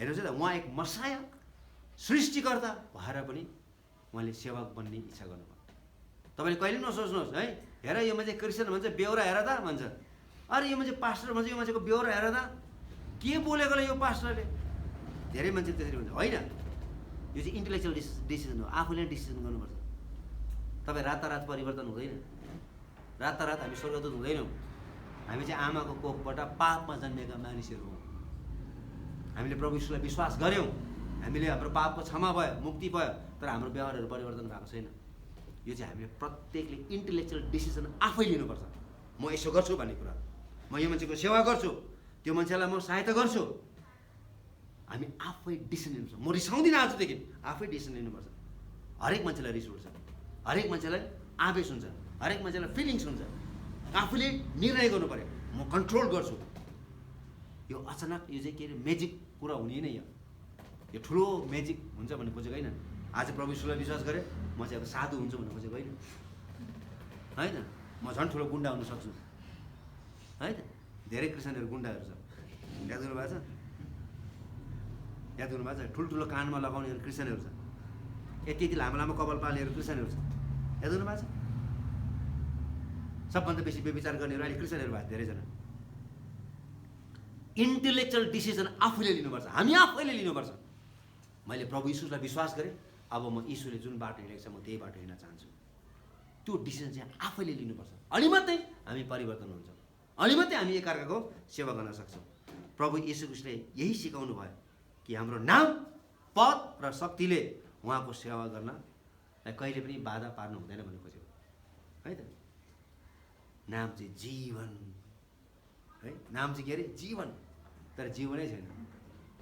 हेर्नुहोस् है त, उहाँ एक मसाया सृष्टिकर्ता भएर पनि उहाँले सेवक बन्ने इच्छा गर्नुभयो। तपाईँले कहिले नसोच्नुहोस् है, हेर यो मान्छे क्रिस्चियन भन्छ, बेहोरा हेर त भन्छ, अरे यो मान्छे पास्टर भन्छ, यो मान्छेको बेहोरा हेर त, के बोलेकोले यो पास्टरले। धेरै मान्छे त्यसरी भन्छ, होइन। यो चाहिँ इन्टेलेक्चुअल डिसिजन हो, आफूले डिसिजन गर्नुपर्छ। तपाईँ रातारात परिवर्तन हुँदैन, रातारात हामी स्वर्गदूत हुँदैनौँ। हामी चाहिँ आमाको कोखबाट पापमा जन्मेका मानिसहरू हौँ। हामीले प्रभु यीशुलाई विश्वास गऱ्यौँ, हामीले हाम्रो पापको क्षमा भयो, मुक्ति भयो, तर हाम्रो व्यवहारहरू परिवर्तन भएको छैन। यो चाहिँ हामीले प्रत्येकले इन्टेलेक्चुअल डिसिजन आफै लिनुपर्छ। म यसो गर्छु भन्ने कुरा, म यो मान्छेको सेवा गर्छु, त्यो मान्छेलाई म सहायता गर्छु, हामी आफै डिसिजन लिनुपर्छ। म रिसाउँदिनँ आजदेखि, आफै डिसिजन लिनुपर्छ। हरेक मान्छेलाई रिस उठ्छ, हरेक मान्छेलाई आवेश हुन्छ, हरेक मान्छेलाई फिलिङ्स हुन्छ। आफूले निर्णय गर्नु पऱ्यो, म कन्ट्रोल गर्छु। यो अचानक यो चाहिँ के अरे मेजिक कुरा हुने नै हो, यो ठुलो मेजिक हुन्छ भन्ने खोजेको होइन। आज प्रभु यीशुलाई विश्वास गरेँ, म चाहिँ अब साधु हुन्छु भन्ने खोजेको होइन, म झन् ठुलो गुन्डा हुन सक्छु है त। धेरै क्रिस्चियनहरू गुन्डाहरू छ, याद गर्नुभएको छ, याद गर्नुभएको छ। ठुल्ठुलो कानमा लगाउनेहरू क्रिस्चियनहरू छ, यति लामो लामो कपाल पाल्नेहरू क्रिस्चियनहरू छ, याद गर्नुभएको छ। सबभन्दा बेसी व्यभिचार गर्नेहरू अहिले क्रिस्चियनहरू भएको धेरैजना। इन्टेलेक्चुअल डिसिजन आफूले लिनुपर्छ, हामी आफैले लिनुपर्छ। मैले प्रभु यीशुलाई विश्वास गरेँ, अब म यीशुले जुन बाटो हिँडेको छ म त्यही बाटो हिँड्न चाहन्छु। त्यो डिसिजन चाहिँ आफैले लिनुपर्छ, अनि मात्रै हामी परिवर्तन हुन्छौँ, अनि मात्रै हामी एकअर्काको सेवा गर्न सक्छौँ। प्रभु यीशु ख्रीष्टले यही सिकाउनु भयो कि हाम्रो नाम, पद र शक्तिले उहाँको सेवा गर्न कहिले पनि बाधा पार्नु हुँदैन भन्ने खोजेको है त। नाम चाहिँ जीवन है, नाम चाहिँ के अरे जीवन, तर जीवनै छैन।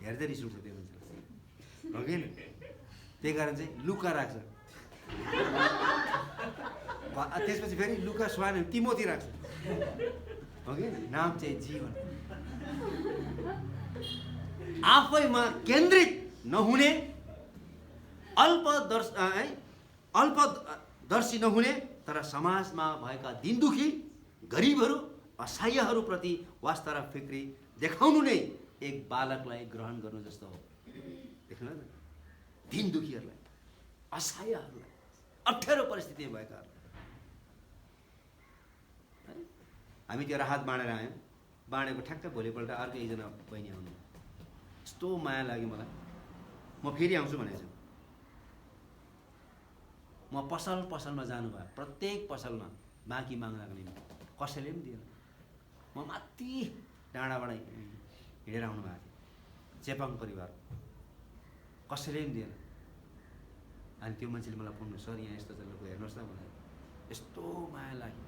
हेर्दै रिस उठ्छ त्यो मान्छेलाई, हो कि त्यही कारण चाहिँ लुका राख्छ, त्यसपछि फेरि लुका स्वान तिमोथी राख्छ, हो कि। नाम चाहिँ जीवन, आफैमा केन्द्रित नहुने, अल्पदर्शी नहुने, तर समाजमा भएका दिन दुखी, गरिबहरू, असहायहरूप्रति वास्ता र फिक्री देखाउनु नै एक बालकलाई ग्रहण गर्नु जस्तो हो। देख्नु न, दिन दुखीहरूलाई, असहायहरूलाई, अप्ठ्यारो परिस्थितिमा भएकाहरू। हामी त्यो राहत बाँडेर आयौँ, बाँडेको ठ्याक्कै भोलिपल्ट अर्को एकजना बहिनी आउनु, यस्तो माया लाग्यो मलाई। म फेरि आउँछु भनेको छु। म पसलमा जानुभयो, प्रत्येक पसलमा बाँकी माग्नको निम्ति कसैले पनि दिएन। म माथि डाँडाबाट हिँडेर आउनु भएको थियो, चेपाङ परिवार, कसैले पनि दिएन। अनि त्यो मान्छेले मलाई फोन, सर यहाँ यस्तो चलेको हेर्नुहोस् न मलाई, यस्तो माया लाग्यो।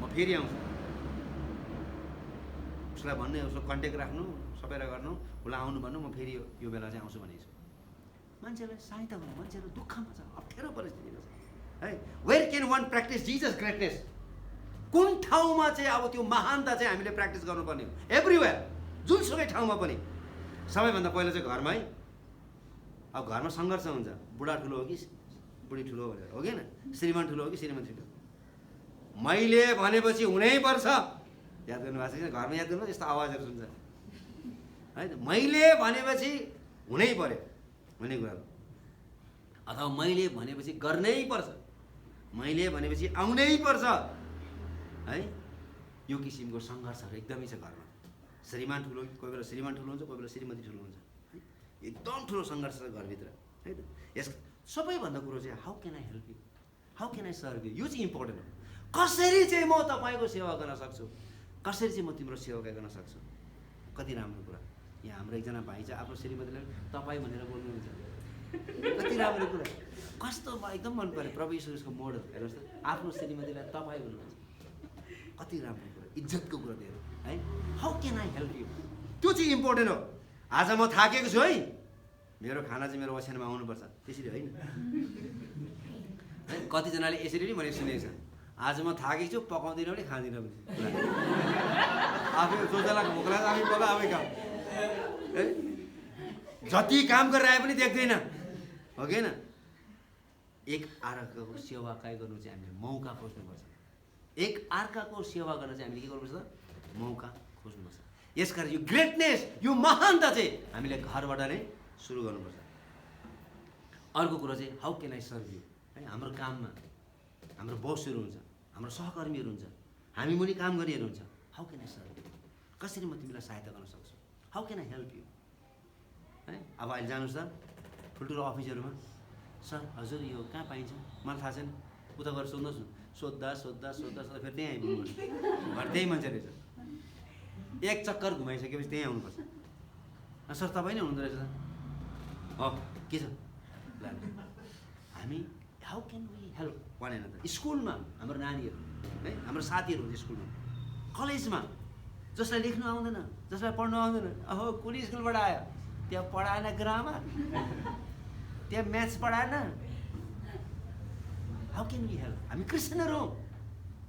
म फेरि आउँछु, उसलाई भन्ने, उसको कन्ट्याक्ट राख्नु, सबैलाई गर्नु, उसलाई आउनु भन्नु, म फेरि यो बेला चाहिँ आउँछु भनेको छु। मान्छेलाई सहायता गर्नु, मान्छेहरू दुःखमा छ, अप्ठ्यारो परिस्थितिमा छ है। Where can one practise Jesus greatness? कुन ठाउँमा चाहिँ अब त्यो महानता चाहिँ हामीले प्र्याक्टिस गर्नुपर्ने हो? एभ्रिवेयर, जुनसुकै ठाउँमा पनि। सबैभन्दा पहिला चाहिँ घरमै। अब घरमा सङ्घर्ष हुन्छ, बुढा ठुलो हो कि बुढी ठुलो हो भनेर, हो कि होइन? श्रीमान ठुलो हो कि श्रीमती ठुलो? मैले भनेपछि हुनैपर्छ। याद गर्नुभएको छ? घरमा याद गर्नु, यस्तो आवाजहरू सुन्छ है त। मैले भनेपछि हुनै पर्यो भन्ने कुरा, अथवा मैले भनेपछि गर्नै पर्छ, मैले भनेपछि आउनै पर्छ है। यो किसिमको सङ्घर्षहरू एकदमै छ घरमा। श्रीमान ठुलो, कोही बेला श्रीमान ठुलो हुन्छ, कोही बेला श्रीमती ठुलो हुन्छ है। एकदम ठुलो सङ्घर्ष छ घरभित्र है त। यस सबैभन्दा कुरो चाहिँ how can I help you, how can I serve you, यो चाहिँ इम्पोर्टेन्ट हो। कसरी चाहिँ म तपाईँको सेवा गर्न सक्छु, कसरी चाहिँ म तिम्रो सेवा गर्न सक्छु। कति राम्रो कुरा। यहाँ हाम्रो एकजना भाइ चाहिँ आफ्नो श्रीमतीलाई तपाईँ भनेर बोल्नुहुन्छ, कति राम्रो कुरा। कस्तो मलाई एकदम मन पऱ्यो, प्रभु यीशुको मोडल हेर्नुहोस् त, आफ्नो श्रीमतीलाई तपाईँ भन्नुहुन्छ, कति राम्रो कुरा, इज्जतको कुरा दिएर है। How can I help you, त्यो चाहिँ इम्पोर्टेन्ट हो। आज म थाकेको छु है, मेरो खाना चाहिँ मेरो ओछ्यानमा आउनुपर्छ, त्यसरी होइन। कतिजनाले यसरी पनि भनेको सुनेको छ, आज म थाकेको छु, पकाउँदिनँ पनि खाँदिनँ पनि। आफै सोच्दालाई भोक लाग्छ, आफै पका आफै काम है। जति काम गरेर आए पनि देख्दैन, हो कि होइन? एक अर्काको सेवा काहीँ गर्नु चाहिँ हामीले मौका खोज्नुपर्छ। एक अर्काको सेवा गर्न चाहिँ हामीले के गर्नुपर्छ? मौका खोज्नुपर्छ। यसकारण यो ग्रेटनेस, यो महानता चाहिँ हामीले घरबाट नै सुरु गर्नुपर्छ। अर्को कुरो चाहिँ how can I serve you है। हाम्रो काममा हाम्रो बसहरू हुन्छ, हाम्रो सहकर्मीहरू हुन्छ, हामी मुनि काम गर्नेहरू हुन्छ। How can I serve you, कसरी म तिमीलाई सहायता गर्न सक्छु, how can I help you है। अब अहिले जानुहोस् त ठुल्ठुलो अफिसहरूमा, सर हजुर यो कहाँ पाइन्छ, मलाई थाहा छैन, उता गएर सोध्नुहोस् न। सोद्धा फेरि त्यहीँ आइपुग्नु, घर त्यही मान्छे रहेछ। एक चक्कर घुमाइसकेपछि त्यहीँ आउनुपर्छ। सर तपाईँ नै हुनुहुँदो रहेछ हो, के छ ल। हामी how can we help one another. स्कुलमा हाम्रो नानीहरू है, हाम्रो साथीहरू हुन्छ स्कुलमा, कलेजमा, जसलाई लेख्नु आउँदैन, जसलाई पढ्नु आउँदैन, अहो कुनै स्कुलबाट आयो, त्यहाँ पढाएन ग्रामर, त्यहाँ म्याथ्स पढाएन। How can we help? हामी क्रिस्चियनहरू हौँ,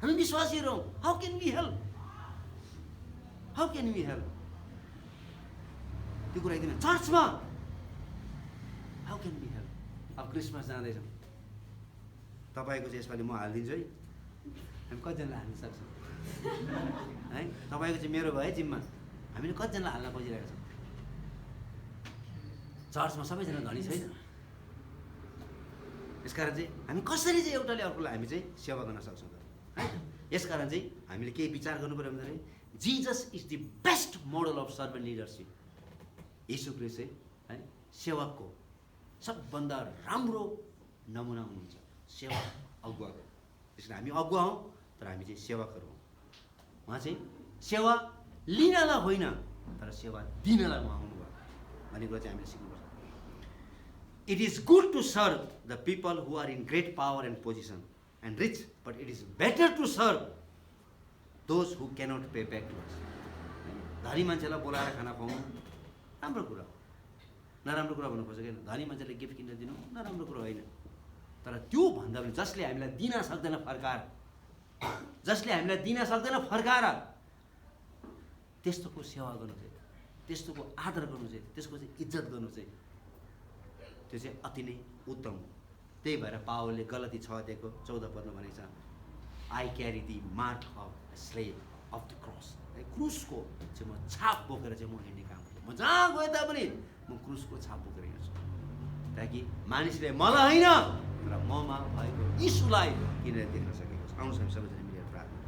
हामी विश्वासीहरू हौँ। How can we help, how can we help? त्यो कुरा एकदमै। चर्चमा हाउ क्यान वी हेल्प? अब क्रिसमस जाँदैछौँ, तपाईँको चाहिँ यसपालि म हालिदिन्छु है। हामी कतिजनालाई हाल्न सक्छौँ है? तपाईँको चाहिँ मेरो भयो जिम्मा, हामीले कतिजनालाई हाल्न खोजिरहेको छौँ। चर्चमा सबैजना धनी छैन, यसकारण चाहिँ हामी कसरी चाहिँ एउटाले अर्कोलाई हामी चाहिँ सेवा गर्न सक्छौँ त है। यसकारण चाहिँ हामीले केही विचार गर्नु पऱ्यो भन्दाखेरि Jesus is the best model of servant leadership. यीशु ख्रीष्ट चाहिँ है सेवकको सबभन्दा राम्रो नमुना हुनुहुन्छ, सेवा अगुवाको। त्यसैले हामी अगुवा हौँ तर हामी चाहिँ सेवकहरू हौँ। उहाँ चाहिँ सेवा लिनलाई होइन तर सेवा दिनलाई उहाँ आउनुभयो भन्ने कुरा चाहिँ हामीले सिक्नुपर्छ। It is good to serve the people who are in great power and position and rich, but it is better to serve those who cannot pay back to us. धनी मान्छेलाई बोलाएर खाना खुवाउनु राम्रो कुरा हो, नराम्रो कुरा भन्नु खोजेको होइन। धनी मान्छेलाई गिफ्ट किनेर दिनु नराम्रो कुरा होइन, तर त्यो भन्दा पनि जसले हामीलाई दिन सक्दैन फर्काएर, जसले हामीलाई दिन सक्दैन फर्काएर त्यस्तोको सेवा गर्नु चाहिँ, त्यस्तोको आदर गर्नु चाहिँ, त्यसको चाहिँ इज्जत गर्नु चाहिँ त्यो चाहिँ अति नै उत्तम हो। त्यही भएर पावलले गलती 6:14 भनेको छ, I carry the mark of slave of the cross. क्रुसको चाहिँ म छाप बोकेर चाहिँ म हिँड्ने काम गर्छु। म जहाँ गए तापनि म क्रुसको छाप बोकेर हिँड्छु, ताकि मानिसले मलाई होइन तर ममा भएको यीशुलाई किनेर देख्न सकेको छ। आउनुहोस् हामी सबैजना मिलेर प्रार्थना।